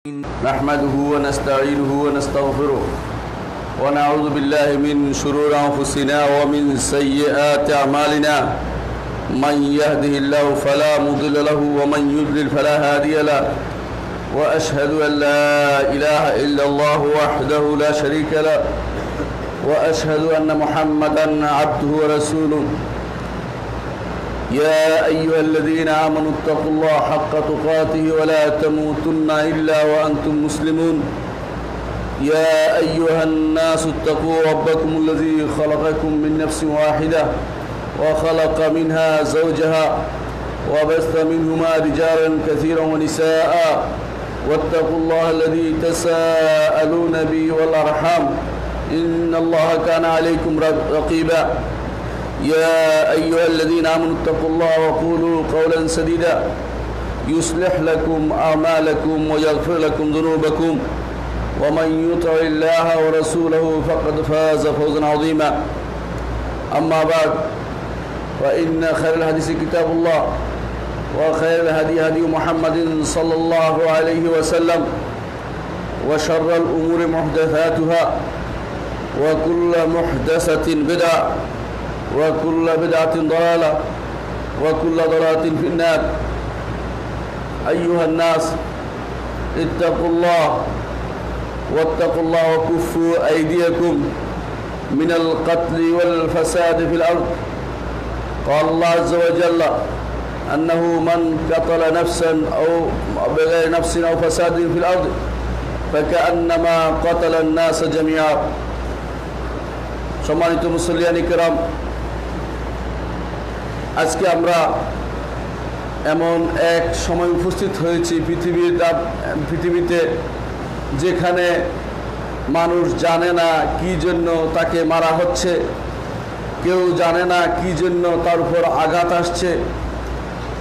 نحمده ونستعينه ونستغفره ونعوذ بالله من شرور أنفسنا ومن سيئات أعمالنا من يهده الله فلا مضل له ومن يضلل فلا هادي له وأشهد أن لا إله إلا الله وحده لا شريك له وأشهد أن محمدا عبده ورسوله يا أيها الذين آمنوا اتقوا الله حق تقاته ولا تموتن إلا وأنتم مسلمون يا أيها الناس اتقوا ربكم الذي خلقكم من نفس واحدة وخلق منها زوجها وبث منهما رجالا كثيرا ونساء واتقوا الله الذي تساءلون به والأرحام إن الله كان عليكم رقيبا يا أيها الذين آمنوا اتقوا الله وقولوا قولا سديدا يصلح لكم أعمالكم ويغفر لكم ذنوبكم ومن يطع الله ورسوله فقد فاز فوزا عظيما أما بعد فإن خير الحديث كتاب الله وخير الهدي هدي محمد صلى الله عليه وسلم وشر الأمور محدثاتها وكل محدثة بدعة وكل بدعة ضلالة وكل ضلالة في النار أيها الناس اتقوا الله واتقوا الله وكفوا أيديكم من القتل والفساد في الأرض قال الله عز وجل أنه من قتل نفسا أو بغير نفس أو فساد في الأرض فكأنما قتل الناس جميعا সম্মানিত মুসল্লিয়ান কিরাম, আজকে আমরা এমন এক সময় উপস্থিত হয়েছি পৃথিবীতে যেখানে মানুষ জানে না কি জন্য তাকে মারা হচ্ছে, কেউ জানে না কি জন্য তার উপর আঘাত আসছে,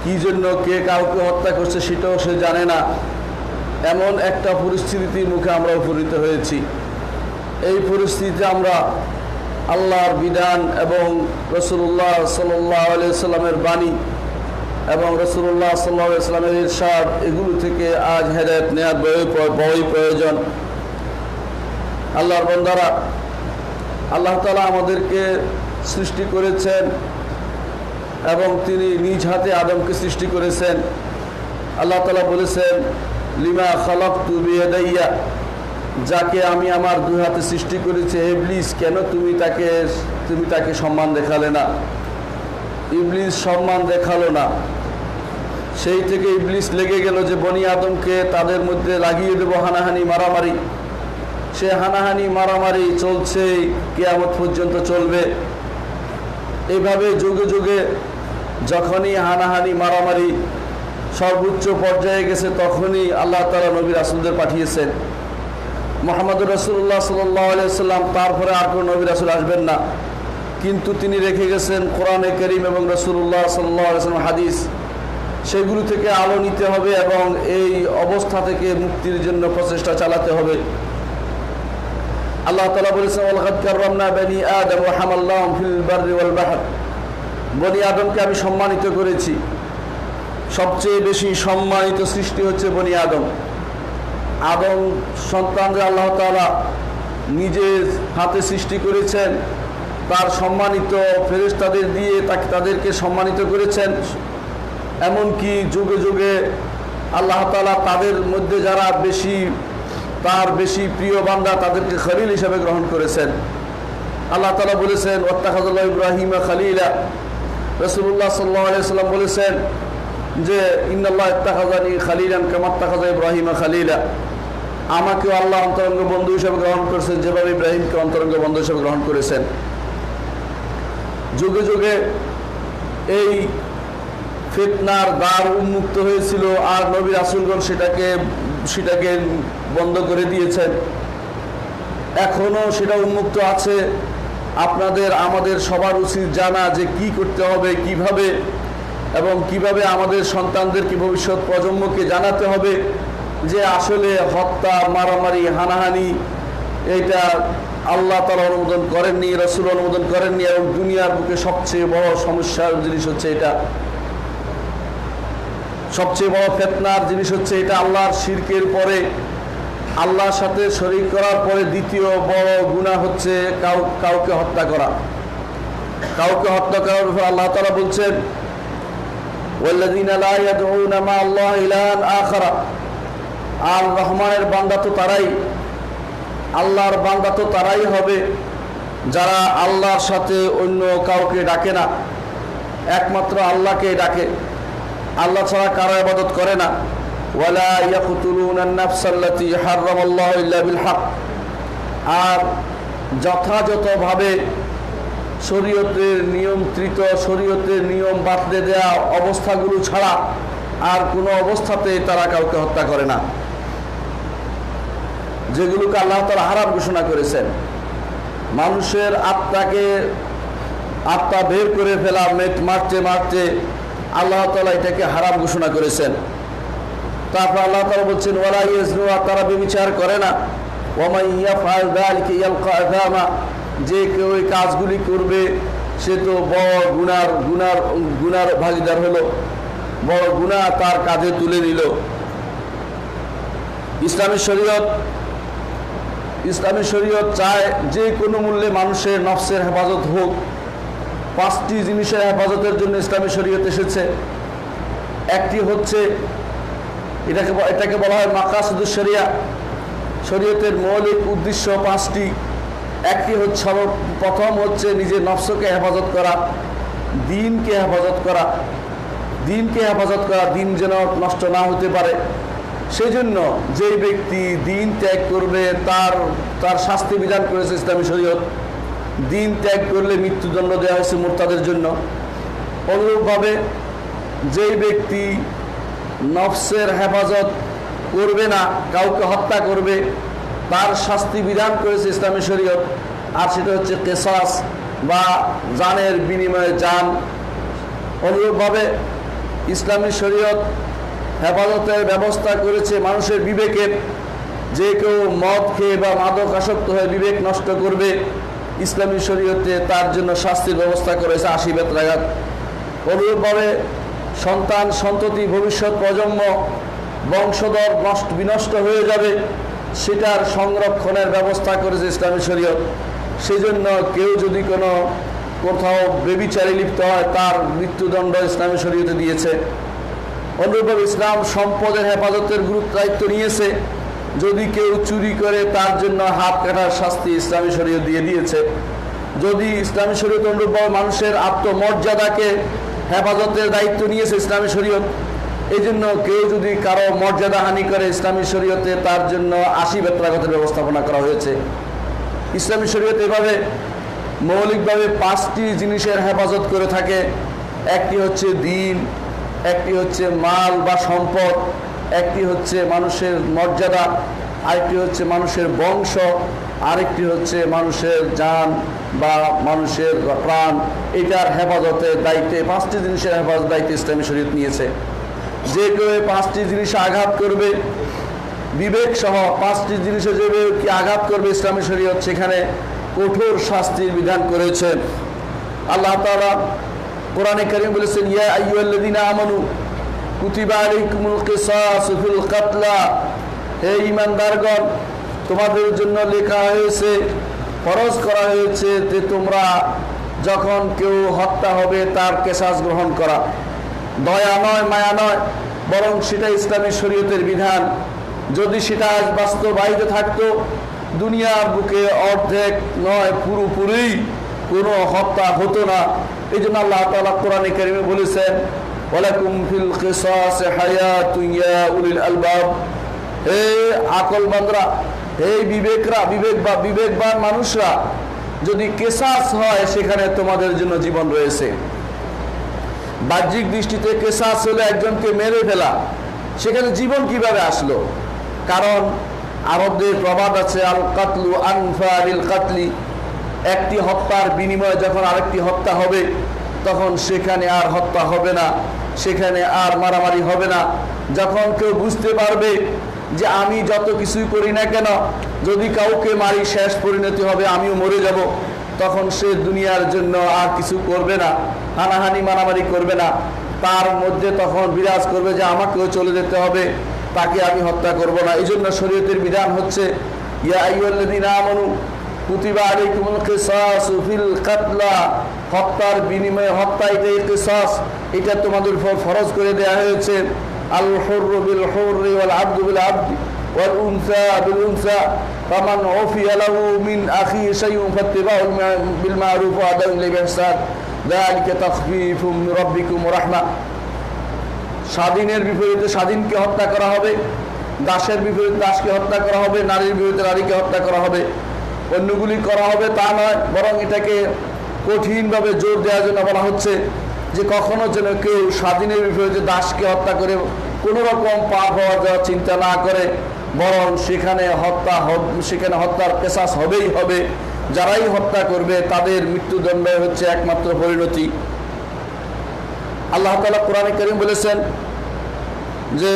কি জন্য কে কাউকে হত্যা করছে সেটাও সে জানে না। এমন একটা পরিস্থিতির মুখে আমরা উপনীত হয়েছি। এই পরিস্থিতিতে আমরা আল্লাহর বিধান এবং রাসূলুল্লাহ সাল্লাল্লাহু আলাইহি সাল্লামের বাণী এবং রাসূলুল্লাহ সাল্লাল্লাহু আলাইহি সাল্লামের ইরশাদ এগুলো থেকে আজ হেদায়েত নেওয়ার বড়ই প্রয়োজন। আল্লাহর বান্দারা, আল্লাহ তাআলা আমাদেরকে সৃষ্টি করেছেন এবং তিনি নিজ হাতে আদমকে সৃষ্টি করেছেন। আল্লাহ তাআলা বলেছেন, লিমা খালাকতু বিয়াদাইয়া, যাকে আমি আমার দুই হাতে সৃষ্টি করেছি, ইবলিস কেন তুমি তাকে সম্মান দেখালে না? ইবলিস সম্মান দেখালো না। সেই থেকে ইবলিস লেগে গেল যে বনি আদমকে তাদের মধ্যে লাগিয়ে দেব হানাহানি মারামারি। সে হানাহানি মারামারি চলছে, কিয়ামত পর্যন্ত চলবে। এইভাবে যুগে যুগে যখনই হানাহানি মারামারি সর্বোচ্চ পর্যায়ে গেছে, তখনই আল্লাহ তাআলা নবী রাসূলদের পাঠিয়েছেন। মুহাম্মদুর রাসূলুল্লাহ সাল্লাল্লাহু আলাইহি ওয়াসাল্লাম, তারপরে আর কোনো নবী রাসূল আসবেন না, কিন্তু তিনি রেখে গেছেন কোরআনে কারীম এবং রাসূলুল্লাহ সাল্লাল্লাহু আলাইহি ওয়াসাল্লাম হাদিস। সেগুলো থেকে আলো নিতে হবে এবং এই অবস্থা থেকে মুক্তির জন্য প্রচেষ্টা চালাতে হবে। আল্লাহ তাআলা বলেছেন, ওয়ালাকাদ কাররামনা বনি আদম ওয়া হামালনাহুম ফিল বাররি ওয়াল বাহর। বনি আদমকে আমি সম্মানিত করেছি। সবচেয়ে বেশি সম্মানিত সৃষ্টি হচ্ছে বনি আদম। আদম সন্তানরা আল্লাহ তাআলা নিজের হাতে সৃষ্টি করেছেন, তার সম্মানিত ফেরেশতাদের দিয়ে তাদেরকে সম্মানিত করেছেন। এমনকি যুগে যুগে আল্লাহ তাআলা তাদের মধ্যে যারা তার বেশি প্রিয় বান্দা তাদেরকে খলিল হিসেবে গ্রহণ করেছেন। আল্লাহ তাআলা বলেছেন, ওয়াত্তাখাযাল্লাহু ইব্রাহিমা খলিলা। রাসূলুল্লাহ সাল্লাল্লাহু আলাইহি ওয়াসাল্লাম বলেছেন যে ইন্নাল্লাহ ইত্তাখাযানি খলিলান কামা ইত্তাখাযা ইব্রাহিমা খলিলা। আমাকেও আল্লাহ অন্তরঙ্গ বন্ধু হিসেবে গ্রহণ করেছেন, যেভাবে ইব্রাহিমকে অন্তরঙ্গ বন্ধু হিসেবে গ্রহণ করেছেন। যুগে যুগে এই ফিতনার দ্বার উন্মুক্ত হয়েছিল, আর নবী রাসূলগণ সেটাকে বন্ধ করে দিয়েছেন। এখনও সেটা উন্মুক্ত আছে। আমাদের সবার উচিত জানা যে কি করতে হবে, কিভাবে আমাদের সন্তানদেরকে, ভবিষ্যৎ প্রজন্মকে জানাতে হবে যে আসলে হত্যা, মারামারি, হানাহানি এটা আল্লাহ তাআলা অনুমোদন করেননি, রাসূল অনুমোদন করেননি, এবং দুনিয়ার বুকে সবচেয়ে বড় সমস্যার জিনিস হচ্ছে এটা। সবচেয়ে বড় ফিতনার জিনিস হচ্ছে এটা আল্লাহর শিরকের পরে আল্লাহর সাথে শরীক করার পরে দ্বিতীয় বড় গুনাহ হচ্ছে কাউকে হত্যা করা। কাউকে হত্যা করার উপর আল্লাহ তাআলা বলছেন ওয়াল্লাযীনা লা ইয়াদউনা মা আল্লাহি ইলাহান আখারা। আর রহমানের বান্দা তো তারাই, আল্লাহর বান্দা তো তারাই হবে যারা আল্লাহর সাথে অন্য কাউকে ডাকে না, একমাত্র আল্লাহকে ডাকে, আল্লাহ ছাড়া কারো ইবাদত করে না। ওয়ালা ইয়াকতুলুনা আন-নাফসাল্লাতী হারামাল্লাহু ইল্লা বিল হক। আর যথাযথভাবে শরীয়তের নিয়ন্ত্রিত, শরীয়তের নিয়ম বাতলে দেয়া অবস্থাগুলো ছাড়া আর কোনো অবস্থাতেই তারা কাউকে হত্যা করে না, যেগুলোকে আল্লাহ তাআলা হারাম ঘোষণা করেছেন। মানুষের আত্মা বের করে ফেলা, মারতে মারতে আল্লাহ তাআলা এটাকে হারাম ঘোষণা করেছেন। তারপর আল্লাহ তাআলা বলছেন ওয়ালা ইয়াজনু, তারা ব্যভিচার করে না। ওয়া মান ইয়াফআল যালিকা ইয়ালকা আযামা, যে কেউ এই কাজগুলি করবে সে তো বড় গুনার ভাগীদার হলো, বড় গুনাহ তার কাঁধে তুলে নিল। ইসলামী শরীয়ত চায় যে কোনো মূল্যে মানুষের নফসের হেফাজত হোক। 5টি জিনিসের হেফাজতের জন্য ইসলামী শরীয়ত এসেছে। একটি হচ্ছে এটাকে বলা হয় মাকাসিদুশ শরিয়া। শরীয়তের মৌলিক উদ্দেশ্য 5টি। একটি হচ্ছে, প্রথম হচ্ছে নিজের নফসকে হেফাজত করা, দ্বীনকে হেফাজত করা, দিন যেন নষ্ট না হতে পারে। সেজন্য যেই ব্যক্তি দিন ত্যাগ করবে তার শাস্তি বিধান করেছে ইসলামী শরীয়ত। দিন ত্যাগ করলে মৃত্যুদণ্ড দেওয়া হয়েছে মুরতাদের জন্য। অনুরূপভাবে যেই ব্যক্তি নফসের হেফাজত করবে না, কাউকে হত্যা করবে, তার শাস্তি বিধান করেছে ইসলামী শরীয়ত। আর সেটা হচ্ছে কিসাস বা জানের বিনিময়ে জান। অনুরূপভাবে ইসলামী শরীয়ত হেফাজতের ব্যবস্থা করেছে মানুষের বিবেকের। যে কেউ মদ খেয়ে বা মাদক আসক্ত হয়ে বিবেক নষ্ট করবে, ইসলামী শরীয়তে তার জন্য শাস্তির ব্যবস্থা করেছে 80 বেত্রাঘাত। অনুরূপভাবে সন্ততি, ভবিষ্যৎ প্রজন্ম, বংশধর বিনষ্ট হয়ে যাবে, সেটার সংরক্ষণের ব্যবস্থা করেছে ইসলামী শরীয়ত। সেজন্য কেউ যদি কোথাও ব্যভিচারে লিপ্ত হয় তার মৃত্যুদণ্ড ইসলামী শরীয়তে দিয়েছে। অনুরূপভাবে ইসলাম সম্পদের হেফাজতের দায়িত্ব নিয়েছে। যদি কেউ চুরি করে তার জন্য হাত কাটার শাস্তি ইসলামী শরীয়ত দিয়ে দিয়েছে। যদি ইসলামী শরীয়ত অনুরূপভাবে মানুষের আত্মমর্যাদাকে হেফাজতের দায়িত্ব নিয়েছে ইসলামী শরীয়ত। এই জন্য কেউ যদি কারো মর্যাদা হানি করে, ইসলামী শরীয়তে তার জন্য 80 বেত্রাঘাতের ব্যবস্থাপনা করা হয়েছে। ইসলামী শরীয়ত এভাবে মৌলিকভাবে 5টি জিনিসের হেফাজত করে থাকে। একটি হচ্ছে দিন, একটি হচ্ছে মাল বা সম্পদ, একটি হচ্ছে মানুষের মর্যাদা, আরেকটি হচ্ছে মানুষের বংশ, আরেকটি হচ্ছে মানুষের জান বা মানুষের প্রাণ। এটার হেফাজতের দায়িত্বে 5টি জিনিসের হেফাজত দায়িত্ব ইসলামী শরীয়ত নিয়েছে। যে কেউ 5টি জিনিসে আঘাত করবে, বিবেক সহ 5টি জিনিসে যে কি আঘাত করবে, ইসলামী শরীয়ত সেখানে কঠোর শাস্তির বিধান করেছে। আল্লাহ তাআলা কোরআনে কারীম বলেছেন ইয়া আইয়ুহাল্লাযীনা আমানু কুতিবা আলাইকুমুল কিসাসু ফিল কাতলা, হে ঈমানদারগণ, তোমাদের জন্য লেখা হয়েছে, ফরজ করা হয়েছে যে তোমরা যখন কেউ হত্যা হবে তার কিসাস গ্রহণ করা। দয়া নয়, মায়া নয়, বরং সেটা ইসলামী শরীয়তের বিধান। যদি সেটা আজ বাস্তবায়িত থাকতো, দুনিয়ার বুকে অর্ধেক নয় পুরোপুরি কোনো হত্যা হতো না। এই জন্য আল্লাহ তাআলা কোরআনে কারীমে বলেছেন ওয়ালাকুম ফিল কিসাসি হায়াতুন ইয়া উলিল আলবাব, হে আকলবানরা, হে বিবেকবান মানুষরা, যদি কিসাস হয় সেখানে তোমাদের জন্য জীবন রয়েছে। বাহ্যিক দৃষ্টিতে কিসাস হলো একজনকে মেরে ফেলা, সেখানে জীবন কিভাবে আসলো? কারণ আরবদের প্রবাদ আছে আল কাতলু আনফা লিল কাতলি, একটি হত্যার বিনিময়ে যখন আরেকটি হত্যা হবে তখন সেখানে আর হত্যা হবে না, সেখানে আর মারামারি হবে না। যখন কেউ বুঝতে পারবে যে আমি যত কিছুই করি না কেন, যদি কাউকে মারি শেষ পরিণতি হবে আমিও মরে যাব, তখন সে দুনিয়ার জন্য আর কিছু করবে না, হানাহানি মারামারি করবে না। তার মধ্যে তখন বিরাজ করবে যে আমাকেও চলে যেতে হবে, তাকে আমি হত্যা করব না। এই জন্য শরীয়তের বিধান হচ্ছে ইয়া আইয়ুহাল্লাযীনা আমানু কুতিবা আলাইকুমুল কিসাসু ফিল কাতলা, হত্যার বিনিময়ে হত্যা, এটাই কিসাস, এটা তোমাদের উপর ফরজ করে দেয়া হয়েছে। আল হুররু বিল হুররি ওয়াল আবদু বিল আবদি ওয়াল উনসা বিল উনসা ফামান উফিয়া লাহু মিন আখি শাইউন ফাত্তিবাউন বিল মা'রুফ ওয়া আদাউন ইলাইহি বিইহসান যালিকা তাখফীফুম মির রাব্বিকুম ওয়া রাহমা। স্বাধীনের বিপরীতে স্বাধীনকে হত্যা করা হবে, দাসের বিপরীতে দাসকে হত্যা করা হবে, নারীর বিপরীতে নারীকে হত্যা করা হবে। অন্যগুলি করা হবে তা নয়, বরং এটাকে কঠিনভাবে জোর দেওয়ার জন্য বলা হচ্ছে যে কখনো যেন কেউ স্বাধীনের বিপরীতে দাসকে হত্যা করে কোনো রকম পাপ হওয়া যাওয়ার চিন্তা না করে, বরং সেখানে হত্যার কেসাস হবেই হবে। যারাই হত্যা করবে তাদের মৃত্যুদণ্ড হচ্ছে একমাত্র পরিণতি। আল্লাহ তাআলা কোরআনে কারীম বলেছেন যে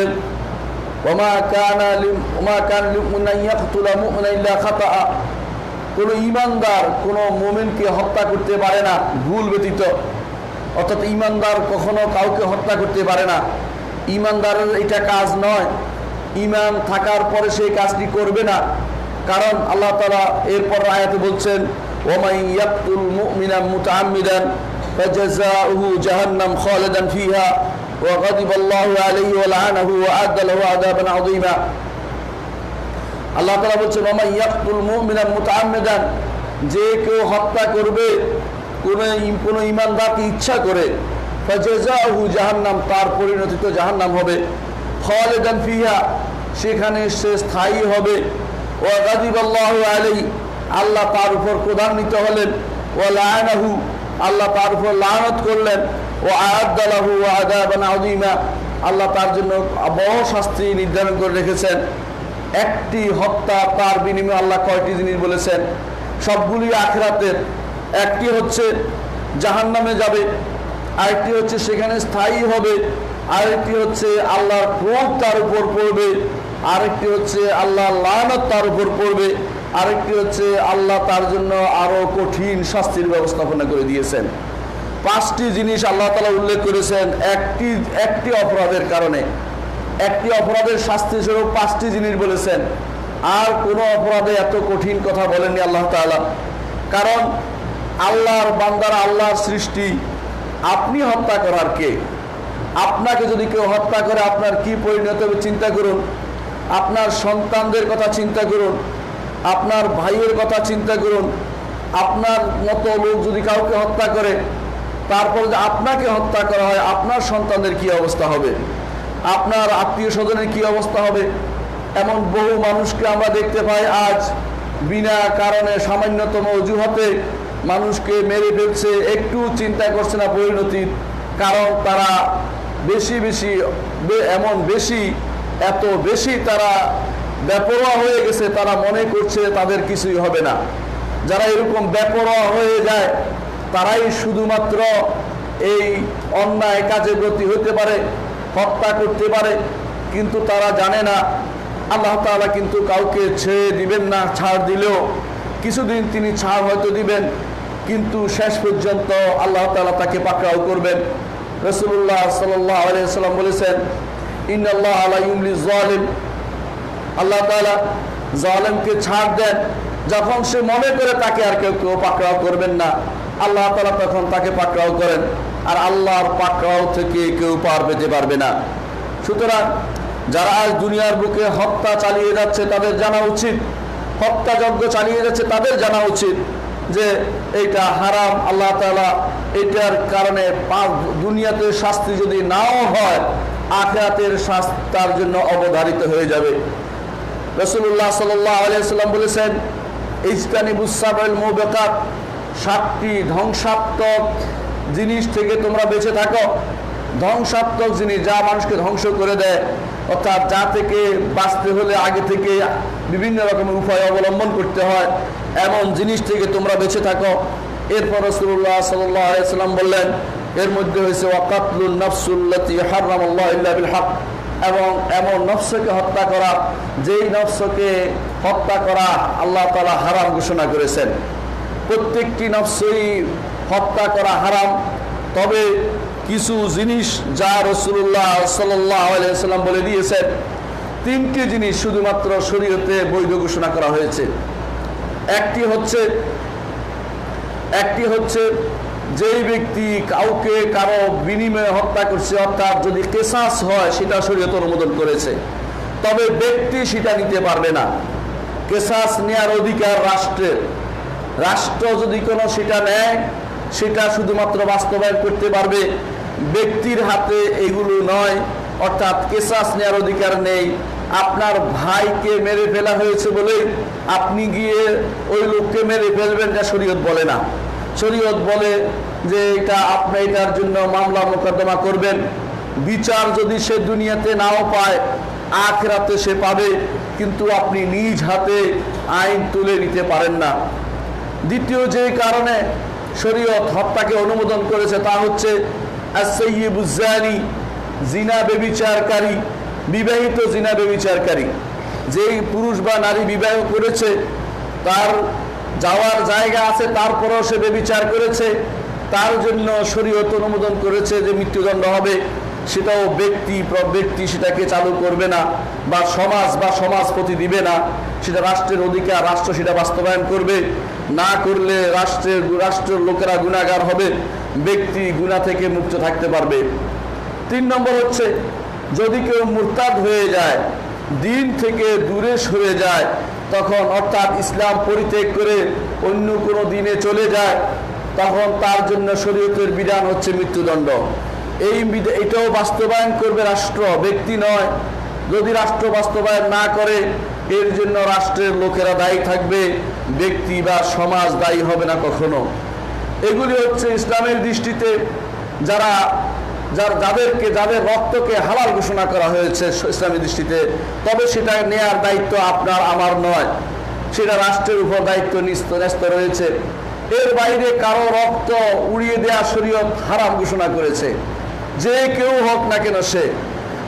ওমা কানা লিমুমিনিন ইয়াকতুলা মুমিনা ইল্লা খাতা, কোনো ঈমানদার কোনো মুমিনকে হত্যা করতে পারে না ভুল ব্যতীত। অর্থাৎ ঈমানদার কখনো কাউকে হত্যা করতে পারে না। ঈমানদারের এটা কাজ নয়, ঈমান থাকার পরে সেই কাজটি করবে না। কারণ আল্লাহ তাআলা এরপর আয়াতে বলছেন ওয়ামান ইয়াকতুল মুমিনা মুতাআম্মিদান ফাজাযাউহু জাহান্নাম খালিদান ফিহা ওয়া গাদিবাল্লাহু আলাইহি ওয়া লা'নাহু ওয়া আ'আদ্দা লাহু আযাবান আযীমা। আল্লাহ তাআলা বলছেন ওয়ামান ইয়াকতুল মুমিনা মুতাআম্মিদান, যে কেউ হত্যা করবে কোনো ঈমানদারকে ইচ্ছা করে, ফাজাযাউহু জাহান্নাম, তার পরিণতি তো জাহান্নাম হবে, খালিদান ফিহা, সেখানে সে স্থায়ী হবে, ওয়া গাদিবাল্লাহু আলাইহি, আল্লাহ তার উপর ক্রোধান্বিত হলেন, ওয়া লা'নাহু, আল্লাহ তার উপর লানত করলেন, ওয়া আ'আদ্দা লাহু আযাবান আযীমা, আল্লাহ তার জন্য বড় শাস্তি নির্ধারণ করে রেখেছেন। একটি হত্যা তার বিনিময়ে আল্লাহ কয়টি জিনিস বলেছেন? সবগুলি আখিরাতের। একটি হচ্ছে জাহান্নামে যাবে, আরেকটি হচ্ছে সেখানে স্থায়ী হবে, আরেকটি হচ্ছে আল্লাহর ক্রোধ তার উপর পড়বে, আরেকটি হচ্ছে আল্লাহর লানত তার উপর পড়বে, আরেকটি হচ্ছে আল্লাহ তার জন্য আরো কঠিন শাস্তির ব্যবস্থাপনা করে দিয়েছেন। পাঁচটি জিনিস আল্লাহ তাআলা উল্লেখ করেছেন একটি অপরাধের কারণে। একটি অপরাধের শাস্তি স্বরূপ পাঁচটি জিনিস বলেছেন। আর কোনো অপরাধে এত কঠিন কথা বলেননি আল্লাহ তাআলা। কারণ আল্লাহর বান্দারা আল্লাহর সৃষ্টি, আপনি হত্যা করার কে? আপনাকে যদি কেউ হত্যা করে আপনার কি পরিণত হবে চিন্তা করুন। আপনার সন্তানদের কথা চিন্তা করুন, আপনার ভাইয়ের কথা চিন্তা করুন। আপনার মতো লোক যদি কাউকে হত্যা করে, তারপর যদি আপনাকে হত্যা করা হয়, আপনার সন্তানদের কি অবস্থা হবে? আপনার আত্মীয় স্বজনের কি অবস্থা হবে? এমন বহু মানুষকে আমরা দেখতে পাই আজ বিনা কারণে সামান্যতম অজুহাতে মানুষকে মেরে ফেলছে, একটু চিন্তা করছে না পরিণতির। কারণ তারা এত বেশি তারা বেপরোয়া হয়ে গেছে, তারা মনে করছে তাদের কিছুই হবে না। যারা এরকম বেপরোয়া হয়ে যায় তারাই শুধুমাত্র এই অন্যায় কাজে ব্রতী হতে পারে, হত্যা করতে পারে। কিন্তু তারা জানে না আল্লাহ তাআলা কিন্তু কাউকে ছেড়ে দিবেন না। ছাড় দিলেও কিছুদিন তিনি ছাড় হয়তো দিবেন, কিন্তু শেষ পর্যন্ত আল্লাহ তাআলা তাকে পাকড়াও করবেন। রাসূলুল্লাহ সাল্লাল্লাহু আলাইহি ওয়াসাল্লাম বলেছেন ইন্নাল্লাহা লা ইউমলিজ যালিম, আল্লাহ তাআলা জালেমকে ছাড় দেন যখন সে মনে করে তাকে আর কেউ পাকড়াও করবেন না, আল্লাহ তাআলা তখন তাকে পাকড়াও করেন। আর আল্লাহর পাকড়াও থেকে কেউ পার পেতে পারবে না। সুতরাং যারা আজ দুনিয়ার বুকে হত্যা চালিয়ে যাচ্ছে তাদের জানা উচিত, হত্যাযজ্ঞ চালিয়ে যাচ্ছে তাদের জানা উচিত যে এইটা হারাম। আল্লাহ তাআলা এটার কারণে দুনিয়াতে শাস্তি যদি নাও হয়, আখিরাতের শাস্তি তার জন্য অবধারিত হয়ে যাবে। রাসূলুল্লাহ সাল্লাল্লাহু আলাইহি ওয়াসাল্লাম বলেছেন ইজতানিবুস সাবআল মুবিকাত, 7টি ধ্বংসাত্মক জিনিস থেকে তোমরা বেঁচে থাকো। ধ্বংসাত্মক জিনিস, যা মানুষকে ধ্বংস করে দেয়, অর্থাৎ যা থেকে বাঁচতে হলে আগে থেকে বিভিন্ন রকমের উপায় অবলম্বন করতে হয়, এমন জিনিস থেকে তোমরা বেঁচে থাকো। এরপর রাসূলুল্লাহ সাল্লাল্লাহু আলাইহি ওয়াসাল্লাম বললেন এর মধ্যে হয়েছে ওয়াকাতলুন নাফসুল্লাতী হারামাল্লাহু ইল্লা বিল হক, এবং এমন নফসকে হত্যা করা যেই নফসকে হত্যা করা আল্লাহ তাআলা হারাম ঘোষণা করেছেন। প্রত্যেকটি নফসই হত্যা করা হারাম। তবে কিছু জিনিস যা রাসূলুল্লাহ সাল্লাল্লাহু আলাইহি ওয়াসাল্লাম বলে দিয়েছেন তিনটি জিনিস শুধুমাত্র শরীয়তে বৈধ ঘোষণা করা হয়েছে। একটি হচ্ছে যেই ব্যক্তি কাউকে কারো বিনিময়ে হত্যা করছে, অর্থাৎ যদি কেসাস হয় সেটা শরীয়ত অনুমোদন করেছে, তবে ব্যক্তি সেটা নিতে পারবে না। কেসাস নেয়ার অধিকার রাষ্ট্রের। রাষ্ট্র যদি কোনো সেটা নেয় সেটা শুধুমাত্র বাস্তবায়ন করতে পারবে, ব্যক্তির হাতে এগুলো নয়। অর্থাৎ কেসাস নেয়ার অধিকার নেই। আপনার ভাইকে মেরে ফেলা হয়েছে বলে আপনি গিয়ে ওই লোককে মেরে ফেলবেন, এটা শরীয়ত বলে না। শরীয়ত বলে যে এটা আপনি এটার জন্য মামলা মোকদ্দমা করবেন, বিচার যদি সে দুনিয়াতে নাও পায় আখিরাতে সে পাবে, কিন্তু আপনি নিজ হাতে আইন তুলে নিতে পারেন না। দ্বিতীয় যে কারণে শরীয়ত হত্যাকে অনুমোদন করেছে তা হচ্ছে as-sayyibu zani, জিনা ব্যভিচারকারী, বিবাহিত জিনা ব্যভিচারকারী। যেই পুরুষ বা নারী বিবাহ করেছে, তার যাওয়ার জায়গা আছে, তারপরেও সে ব্যভিচার করেছে, তার জন্য শরীয়ত অনুমোদন করেছে যে মৃত্যুদণ্ড হবে। সেটাও ব্যক্তি সেটাকে চালু করবে না, বা সমাজপতি দিবে না। সেটা রাষ্ট্রের অধিকার, রাষ্ট্র সেটা বাস্তবায়ন করবে। না করলে রাষ্ট্রের লোকেরা গুনাহগার হবে, ব্যক্তি গুনাহ থেকে মুক্ত থাকতে পারবে। 3 নম্বর হচ্ছে যদি কেউ মুরতাদ হয়ে যায়, দিন থেকে দূরে সরে যায়, তখন অর্থাৎ ইসলাম পরিত্যাগ করে অন্য কোনো দিনে চলে যায়, তখন তার জন্য শরীয়তের বিধান হচ্ছে মৃত্যুদণ্ড। এটাও বাস্তবায়ন করবে রাষ্ট্র, ব্যক্তি নয়। যদি রাষ্ট্র বাস্তবায়ন না করে এর জন্য রাষ্ট্রের লোকেরা দায়ী থাকবে, ব্যক্তি বা সমাজ দায়ী হবে না কখনো। এগুলি হচ্ছে ইসলামের দৃষ্টিতে যাদের রক্তকে হালাল ঘোষণা করা হয়েছে ইসলামের দৃষ্টিতে, তবে সেটা নেয়ার দায়িত্ব আপনার আমার নয়, সেটা রাষ্ট্রের উপর দায়িত্ব ন্যস্ত রয়েছে। এর বাইরে কারো রক্ত উড়িয়ে দেওয়া শরীয়ত হারাম ঘোষণা করেছে। যে কেউ হোক না কেন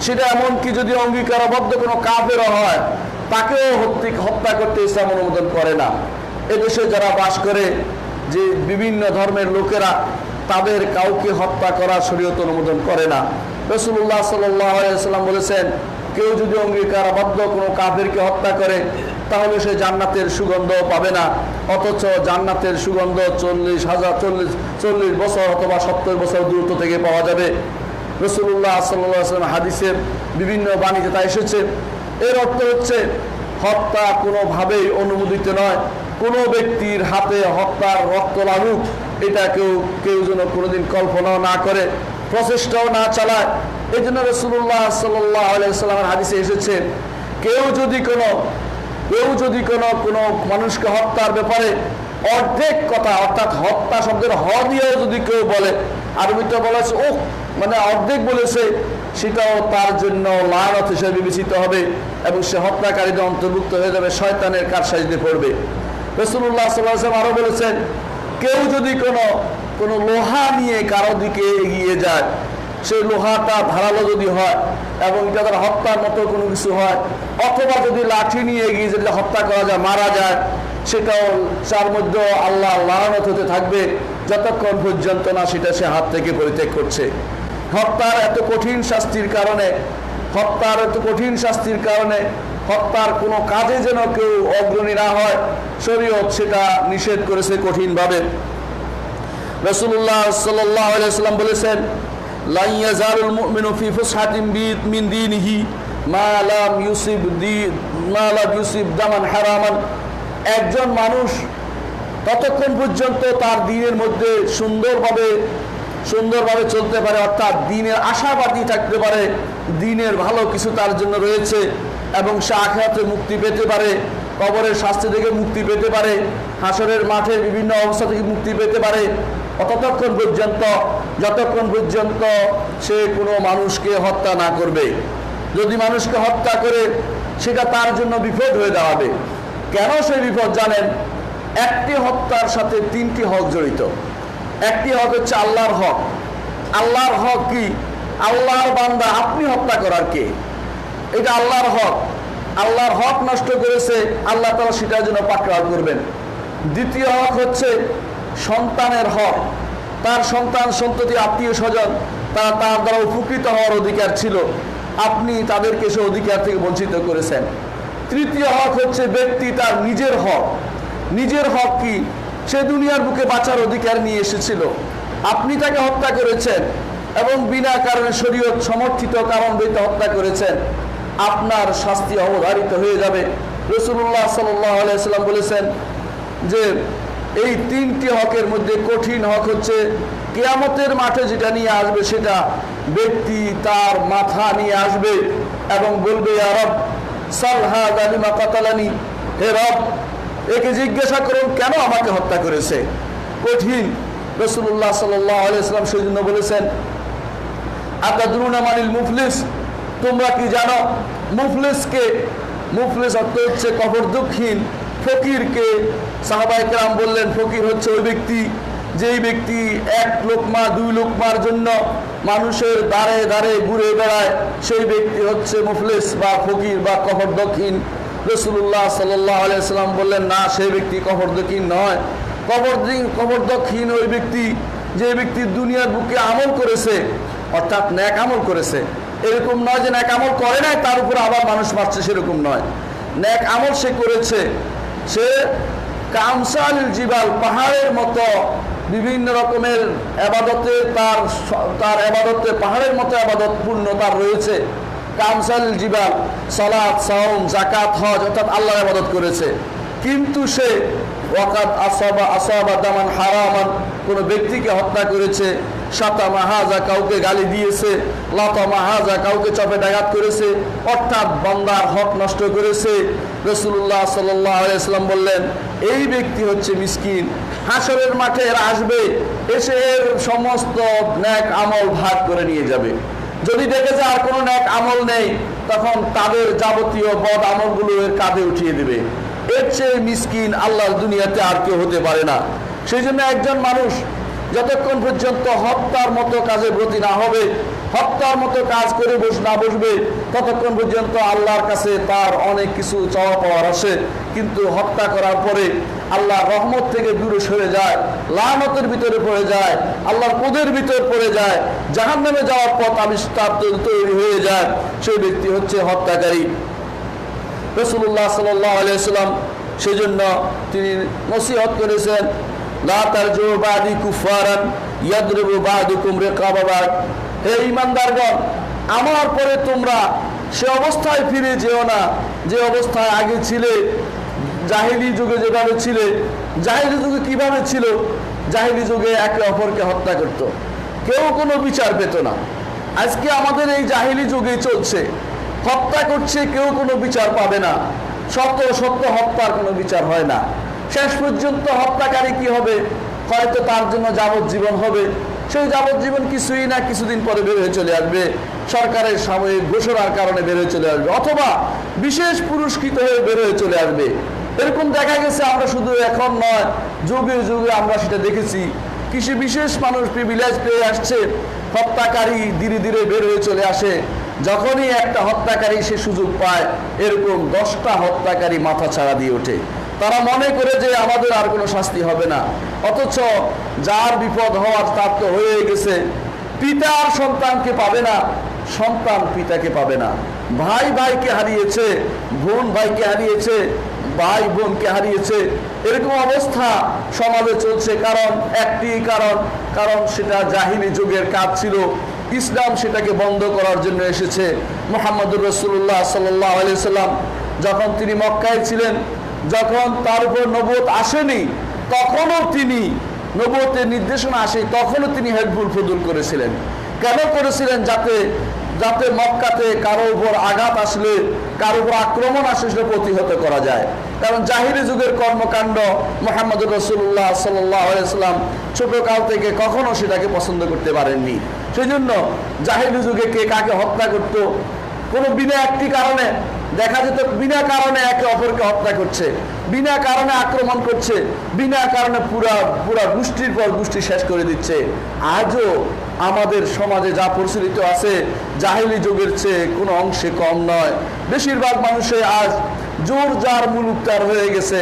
সেটা এমনকি যদি অঙ্গীকারবদ্ধ কোনো কাফেরও হয়, তাকেও হত্যা করতে ইসলাম অনুমোদন করে না। এদেশে যারা বাস করে, যে বিভিন্ন ধর্মের লোকেরা, তাদের কাউকে হত্যা করা শরীয়ত অনুমোদন করে না। রাসূলুল্লাহ সাল্লাল্লাহু আলাইহি ওয়াসাল্লাম বলেছেন, কেউ যদি অঙ্গীকারবদ্ধ কোনো কাফেরকে হত্যা করে তাহলে সে জান্নাতের সুগন্ধ পাবে না, অথচ জান্নাতের সুগন্ধ 40 বছর অথবা 70 বছর দূরত্ব থেকে পাওয়া যাবে। রাসূলুল্লাহ সাল্লাল্লাহু আলাইহি ওয়াসাল্লাম হাদিসের বিভিন্ন বাণীতে তা এসেছে। এর অর্থ হচ্ছে হত্যা কোনোভাবেই অনুমোদিত নয়। কোনো ব্যক্তির হাতে হত্যার রক্ত লাগুক, এটা কেউ যেন কোনোদিন কল্পনাও না করে, প্রচেষ্টাও না চালায়। এই জন্য রাসূলুল্লাহ সাল্লাল্লাহু আলাইহি ওয়াসাল্লামের হাদিসে এসেছে, কেউ যদি কোনো মানুষকে হত্যার ব্যাপারে অর্ধেক কথা, অর্থাৎ হত্যা শব্দের হ দিয়েও যদি কেউ বলে, আরবিতে বলেছে মানে অর্ধেক বলেছে, সেটাও তার জন্য লানত হিসেবে বিবেচিত হবে এবং সে হত্যাকারীদের অন্তর্ভুক্ত হয়ে যাবে, শয়তানের কারসাজিতে পড়বে। রাসূলুল্লাহ সাল্লাল্লাহু আলাইহি ওয়াসাল্লাম আরো বলেছেন, কেউ যদি কোনো লোহা নিয়ে কারো দিকে এগিয়ে যায়, সেই লোহাটা ধারালো যদি হয় এবং এটা তার হত্যার মতো কোনো কিছু হয়, অথবা যদি লাঠি নিয়ে এগিয়ে যেটা হত্যা করা যায়, মারা যায়, সেটাও তার মধ্যে আল্লাহ লানত হতে থাকবে যতক্ষণ পর্যন্ত না সেটা সে হাত থেকে পরিত্যাগ করছে। হত্যার এত কঠিন শাস্তির কারণে হত্যার কোনো কাজে যেন কেউ অগ্রণী না হয়, শরীয়ত সেটা নিষেধ করেছে কঠিনভাবে। রাসূলুল্লাহ সাল্লাল্লাহু আলাইহি ওয়াসাল্লাম বলেছেন, লা ইয়াজালুল মুমিনু ফি ফুসহাতিন মিন দীনিহি মা লাম ইউসিব দামান হারামান। একজন মানুষ ততক্ষণ পর্যন্ত তার দ্বীনের মধ্যে সুন্দরভাবে চলতে পারে, অর্থাৎ দ্বীনের আশাবাদী থাকতে পারে, দ্বীনের ভালো কিছু তার জন্য রয়েছে এবং সে আখিরাতে মুক্তি পেতে পারে, কবরের শাস্তি থেকে মুক্তি পেতে পারে, হাসরের মাঠে বিভিন্ন অবস্থা থেকে মুক্তি পেতে পারে, যতক্ষণ পর্যন্ত সে কোনো মানুষকে হত্যা না করবে। যদি মানুষকে হত্যা করে সেটা তার জন্য বিপদ হয়ে দাঁড়াবে। কেন সেই বিপদ জানেন? একটি হত্যার সাথে 3টি হক জড়িত। একটি হক হচ্ছে আল্লাহর হক। আল্লাহর হক কি? আল্লাহর বান্দা আপনি হত্যা করার কে? এটা আল্লাহর হক। আল্লাহর হক নষ্ট করেছে, আল্লাহ তাআলা সেটার জন্য পাকড়াও করবেন। দ্বিতীয় হক হচ্ছে সন্তানের হক। তার সন্তান সন্ততি আত্মীয় স্বজন তার দ্বারা উপকৃত হওয়ার অধিকার ছিল, আপনি তাদেরকে সে অধিকার থেকে বঞ্চিত করেছেন। তৃতীয় হক হচ্ছে ব্যক্তি তার নিজের হক। নিজের হক কি? সে দুনিয়ার বুকে বাঁচার অধিকার নিয়ে এসেছিল, আপনি তাকে হত্যা করেছেন এবং বিনা কারণে শরীয়ত সমর্থিত কারণ বইতে হত্যা করেছেন, আপনার শাস্তি অবধারিত হয়ে যাবে। রাসূলুল্লাহ সাল্লাল্লাহু আলাইহি ওয়াসাল্লাম বলেছেন যে এই তিনটি হকের মধ্যে কঠিন হক হচ্ছে কিয়ামতের মাঠে যেটা নিয়ে আসবে, সেটা ব্যক্তি তার মাথা নিয়ে আসবে এবং বলবে, ইয়া রব সাল হাযা লিমা কাতালানি, হে রব একে জিজ্ঞাসা করুন কেন আমাকে হত্যা করেছে। কঠিন। রাসূলুল্লাহ সাল্লাল্লাহু আলাইহি ওয়াসাল্লাম সেজন্য বলেছেন, আতাদরুনা মানিল মুফলিস, তোমরা কি জানো মুফলিসকে? মুফলিস অর্থ হচ্ছে কবর দুঃখহীন। ফকিরকে সাহাবায়ে কেরাম বললেন, ফকির হচ্ছে ওই ব্যক্তি যেই ব্যক্তি এক লোকমা দুই লোকমার জন্য মানুষের দ্বারে দ্বারে ঘুরে বেড়ায়, সেই ব্যক্তি হচ্ছে মুফলিস বা ফকির বা কবর দুঃখহীন। রাসূলুল্লাহ সাল্লাল্লাহু আলাইহি ওয়াসাল্লাম বললেন, না, সেই ব্যক্তি কবর দুঃখহীন নয়। কবর দুঃখহীন ওই ব্যক্তি যে ব্যক্তি দুনিয়ার বুকে আমল করেছে, অর্থাৎ নেক আমল করেছে। এরকম নয় যে নেক আমল করে নাই তার উপর আবার মানুষ মারছে, সেরকম নয়। নেক আমল সে করেছে, সে কামসালিল জিবাল, পাহাড়ের মতো বিভিন্ন রকমের আবাদতে তার আবাদতে পাহাড়ের মতো আবাদত পূর্ণ তার রয়েছে। কামসালিল জিবাল, সালাত, সাওম, যাকাত, হজ অর্থাৎ আল্লাহর ইবাদত করেছে, কিন্তু সে ওয়াকাদ আসাবা দামান হারামান, কোনো ব্যক্তিকে হত্যা করেছে। শাতামা হাযা, কাউকে গালি দিয়েছে। লাতামা হাযা, কাউকে চপেটাঘাত করেছে, অর্থাৎ বান্দার হক নষ্ট করেছে। রাসূলুল্লাহ সাল্লাল্লাহু আলাইহি ওয়াসাল্লাম বললেন, এই ব্যক্তি হচ্ছে মিসকিন। হাসরের মাঠে এরা আসবে, এসে এর সমস্ত নেক আমল ভাগ করে নিয়ে যাবে। যদি দেখে যে আর কোনো নেক আমল নেই, তখন তাদের যাবতীয় বদ আমলগুলো এর কাঁধে উঠিয়ে দেবে। এর চেয়ে মিসকিন আল্লাহর দুনিয়াতে আর কেউ হতে পারে না। সেই জন্য একজন মানুষ যতক্ষণ পর্যন্ত হত্যার মতো কাজে ব্রতী না হবে, হত্যার মতো কাজ করে না বসবে, ততক্ষণ পর্যন্ত আল্লাহর কাছে তার অনেক কিছু চাওয়া পাওয়ার আসে। কিন্তু হত্যা করার পরে আল্লাহর রহমত থেকে দূরে সরে যায়, লানতের ভিতরে পড়ে যায়, আল্লাহর ক্রোধের ভিতরে পড়ে যায়, জাহান্নামে যাওয়ার পথ আবিষ্কার তৈরি হয়ে যায়, সেই ব্যক্তি হচ্ছে হত্যাকারী। রাসূলুল্লাহ সাল্লাল্লাহু আলাইহি ওয়াসাল্লাম সেজন্য তিনি নসিহত করেছেন, লা তারজু বাদি কুফারান ইয়াদরিবু বাদুকুম রিকাবা বাদ, হে ঈমানদারগণ, আমার পরে তোমরা সে অবস্থায় ফিরে যেও না যে অবস্থায় আগে ছিলে। জাহেলি যুগে যেভাবে ছিলে, জাহেলি যুগে কিভাবে ছিল? জাহেলি যুগে একে অপরকে হত্যা করত, কেউ কোনো বিচার পেত না। আজকে আমাদের এই জাহেলি যুগেই চলছে, হত্যা করছে, কেউ কোনো বিচার পাবে না। সত্য হত্যার কোনো বিচার হয় না। শেষ পর্যন্ত হত্যাকারী কি হবে? হয়তো তার জন্য যাবজ্জীবন হবে। সেই যাবজ্জীবন কিছুই না, কিছুদিন পরে বের হয়ে চলে আসবে, সরকারের সাময়িক ঘোষণার কারণে বের হয়ে চলে আসবে, অথবা বিশেষ পুরস্কৃত হয়ে বের হয়ে চলে আসবে। এরকম দেখা গেছে, আমরা শুধু এখন নয়, যুগে যুগে আমরা সেটা দেখেছি। কিছু বিশেষ মানুষ প্রিভিলেজ পেয়ে আসছে, হত্যাকারী ধীরে ধীরে বের হয়ে চলে আসে। যখনই একটা হত্যাকারী সে সুযোগ পায়, এরকম 10টা হত্যাকারী মাথা ছাড়া দিয়ে ওঠে। তারা মনে করে যে আমাদের আর কোনো শাস্তি হবে না, অথচ যার বিপদ হওয়ার তার তো হয়ে গেছে। পিতা আর সন্তানকে পাবে না, সন্তান পিতাকে পাবে না, ভাই ভাইকে হারিয়েছে, বোন ভাইকে হারিয়েছে, ভাই বোনকে হারিয়েছে। এরকম অবস্থা সমাজে চলছে। একটি কারণ সেটা জাহিলি যুগের কাজ ছিল। ইসলাম সেটাকে বন্ধ করার জন্য এসেছে। মুহাম্মদুর রাসূলুল্লাহ সাল্লাল্লাহু আলাইহি ওয়াসাল্লাম যখন তিনি মক্কায় ছিলেন, যখন তার উপর নবুয়ত আসেনি, তখনও তিনি নবুয়তের নির্দেশনা আসে, তখনও তিনি হেডবুল ফুদুল করেছিলেন। কেন করেছিলেন? যাতে মক্কাতে কারো উপর আঘাত আসলে, কারো উপর আক্রমণ আসলে প্রতিহত করা যায়। কারণ জাহিলি যুগের কর্মকাণ্ড মুহাম্মদুর রাসূলুল্লাহ সাল্লাল্লাহু আলাইহি ওয়াসাল্লাম ছোটকাল থেকে কখনো সেটাকে পছন্দ করতে পারেননি। সেই জন্য জাহিলি যুগে কে কাকে হত্যা করত, কোনো বিনা একটি কারণে দেখা যেত, বিনা কারণে একে অপরকে হত্যা করছে, বিনা কারণে আক্রমণ করছে, বিনা কারণে পুরা গোষ্ঠীর পর গোষ্ঠী শেষ করে দিচ্ছে। আজও আমাদের সমাজে যা প্রচলিত আছে জাহিলি যুগের চেয়ে কোনো অংশে কম নয়। বেশিরভাগ মানুষে আজ জোর যার মুলুকতার হয়ে গেছে।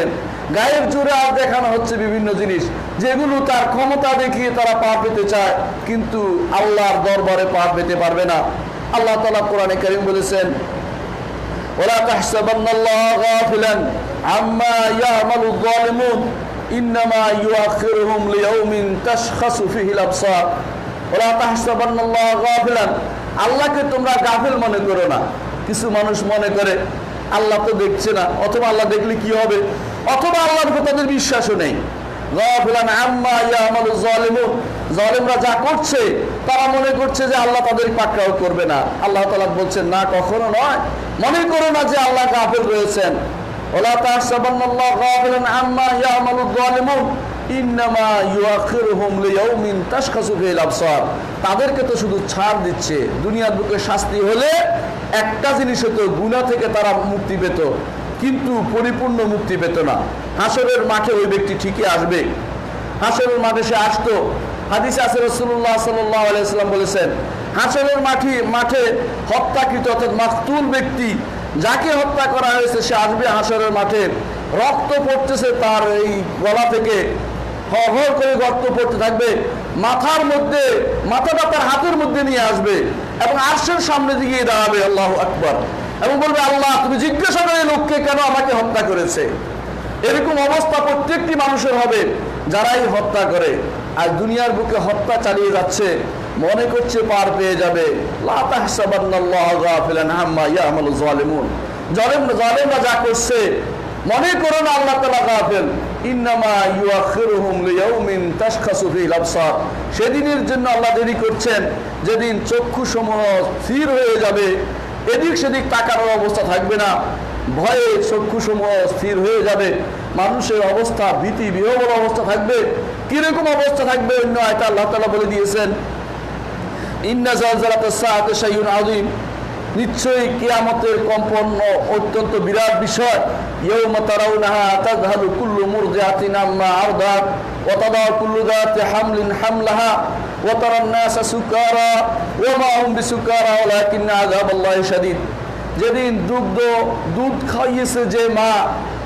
গায়ের জোরে আজ দেখানো হচ্ছে বিভিন্ন জিনিস, যেগুলো তার ক্ষমতা দেখিয়ে তারা পার পেতে চায়, কিন্তু আল্লাহর দরবারে পার পেতে পারবে না। আল্লাহ তাআলা কোরআনে কারীম বলেছেন, ওয়ালা তাহসাবান্নাল্লাহা গাফিলান আম্মা ইয়ামালুয যালিমুন ইন্নামা ইউআখিরুহুম লিয়াউমিন তাশখাসু ফীহিল আবসার। ওয়ালা তাহসাবান্নাল্লাহা গাফিলান, আল্লাহকে তোমরা গাফিল মনে করো না। কিছু মানুষ মনে করে আল্লাহ তো দেখছে না, অথবা আল্লাহ দেখলে কি হবে, অথবা আল্লাহর উপর তাদের বিশ্বাসও নেই। গাফিলান আম্মা ইয়ামালুয যালিমুন, জালেমরা যা করছে তারা মনে করছে যে আল্লাহ তাদের পাকড়াও করবে না। আল্লাহ তাআলা বলছেন, না, কখনো নয়। মনে করো না যে আল্লাহ গাফিল রয়েছেন। ওয়ালা তাহসাবান্নাল্লাহা গাফিলান আম্মা ইয়ামালুয যালিমুন ইন্নামা ইউআখিরুহুম লিয়াউমিন তাশখাসু ফীহিল আবসার। তাদেরকে তো শুধু ছাড় দিচ্ছে। দুনিয়ার বুকে শাস্তি হলে একটা জিনিস হতো, গুনাহ থেকে তারা মুক্তি পেত, কিন্তু পরিপূর্ণ মুক্তি পেত না। হাসরের মাঠে ওই ব্যক্তি ঠিকই আসবে, হাসরের মাঠে সে আসতো। হাদিসে আছে রাসূলুল্লাহ সাল্লাল্লাহু আলাইহি ওয়াসাল্লাম বলেছেন, হাসরের মাঠে হত্যাকৃত অর্থাৎ মাকতুল ব্যক্তি, যাকে হত্যা করা হয়েছে, সে আসবে হাসরের মাঠে, রক্ত পড়তেছে তার এই গলা থেকে, হর করে রক্ত পড়তে থাকবে, মাথাটা তার হাতের মধ্যে নিয়ে আসবে এবং আরশের সামনে দিকে দাঁড়াবে, আল্লাহু আকবার, এবং বলবে, আল্লাহ তুমি জিজ্ঞাসা করে লোককে কেন আমাকে হত্যা করেছে। এরকম অবস্থা প্রত্যেকটি মানুষের হবে যারাই হত্যা করে। আর দুনিয়ার বুকে হত্যা চালিয়ে যাচ্ছে, মনে করছে পার পেয়ে যাবে। লা তাহসাবান্নাল্লাহা গাফিলান আম্মা ইয়ামালুয যালিমুন, জালেমরা যা করছে মনে করো না আল্লাহ তাআলা গাফিল। ইন্নামা ইউআখিরুহুম লিয়াউমিন তাশখাসু ফীহিল আবসার, সেদিনের জন্য আল্লাহ দেরি করছেন যেদিন চক্ষুসমূহ স্থির হয়ে যাবে, এদিক সেদিক তাকানোর অবস্থা থাকবে না, ভয়ে চক্ষুসমূহ স্থির হয়ে যাবে, মানুষের অবস্থা ভীতি বিহ্বল অবস্থা থাকবে। কিরকম অবস্থা থাকবে অন্য আয়াতে আল্লাহ তাআলা বলে দিয়েছেন, ইন্না জালজালাতাস সাআতি শাইউন আযীম, নিশ্চয়ই কিয়ামতের কম্পন অত্যন্ত বিরাট বিষয়। ইয়াউমা তারাউনাহা তাযহালু কুল্লু মুরদিআতিন আম্মা আরদাত ওয়া তাদাউ কুল্লু যাতি হামলিন হামলাহা ওয়া তারান নাসা সুকারা ওয়া মা হুম বিসুকারা ওয়ালাকিন্না আযাবাল্লাহি শাদীদ। যেদিন দুধ খাইয়েছে যে মা,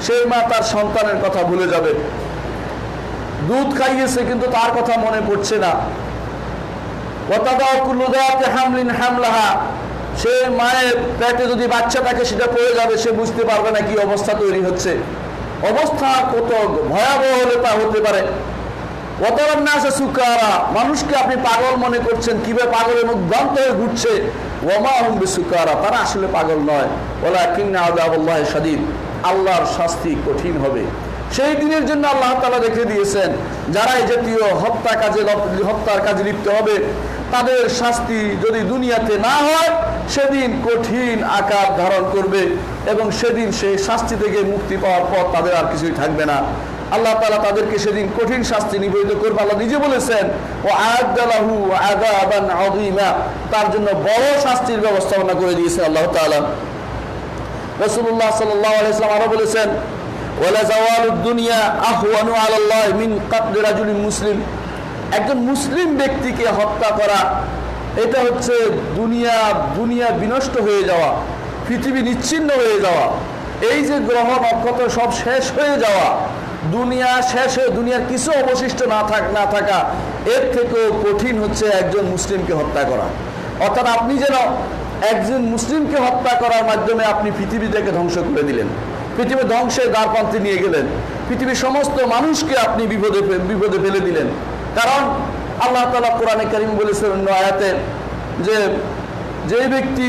সেই মা তার সন্তানের কথা ভুলে যাবে। দুধ খাইয়েছে কিন্তু তার কথা মনে পড়ছে না। ওয়া তাদাউ কুল্লু যাতি হামলিন হামলাহা, সে মায়ের পেটে যদি বাচ্চা থাকে সেটা পড়ে যাবে, সে বুঝতে পারবে না কি অবস্থা তৈরি হচ্ছে। অবস্থা কত ভয়াবহ হলে তা হতে পারে। ওয়াতারান নাসা সুকারা, মানুষকে আপনি পাগল মনে করছেন, কিভাবে পাগলের মুখ ভ্রান্ত হয়ে ঘুরছে। ওয়া মা হুম বিসুকারা, তারা আসলে পাগল নয়। ওয়ালাকিন্না আযাবাল্লাহি শাদীদ, আল্লাহর শাস্তি কঠিন হবে। সেই দিনের জন্য আল্লাহ তাআলা রেখে দিয়েছেন, যারা এই জাতীয় হত্যার কাজে লিপ্ত হবে তাদের শাস্তি যদি দুনিয়াতে না হয়, সেদিন কঠিন আকার ধারণ করবে এবং সেদিন সেই শাস্তি থেকে মুক্তি পাওয়ার পর তাদের আর কিছুই থাকবে না। আল্লাহ তাআলা তাদেরকে সেদিন কঠিন শাস্তি নিবেদিত করবে। আল্লাহ নিজে বলেছেন, ওয়া আ'আদ্দা লাহু আযাবান আযীমা, তার জন্য বড় শাস্তির ব্যবস্থাপনা করে দিয়েছেন আল্লাহ তাআলা। রাসূলুল্লাহ সাল্লাল্লাহু আলাইহি ওয়াসাল্লাম আরো বলেছেন, ওয়ালা যাওয়ালুদ দুনিয়া আহওয়ানু আলাল্লাহি মিন কাতলি রাজুলিন মুসলিম, একজন মুসলিম ব্যক্তিকে হত্যা করা, এটা হচ্ছে দুনিয়া বিনষ্ট হয়ে যাওয়া, পৃথিবী নিচ্ছিন্ন হয়ে যাওয়া, এই যে গ্রহ নক্ষত্র সব শেষ হয়ে যাওয়া, দুনিয়া শেষ হয়ে দুনিয়ার কিছু অবশিষ্ট না থাকা, এর থেকেও কঠিন হচ্ছে একজন মুসলিমকে হত্যা করা। অর্থাৎ আপনি যেন একজন মুসলিমকে হত্যা করার মাধ্যমে আপনি পৃথিবীটাকে ধ্বংস করে দিলেন, পৃথিবী ধ্বংসের দ্বারপ্রান্তে নিয়ে গেলেন, পৃথিবীর সমস্ত মানুষকে আপনি বিপদে ফেলে দিলেন। কারণ আল্লাহ তাআলা কোরআনে কারীম বলেছেন অন্য আয়াতে যে ব্যক্তি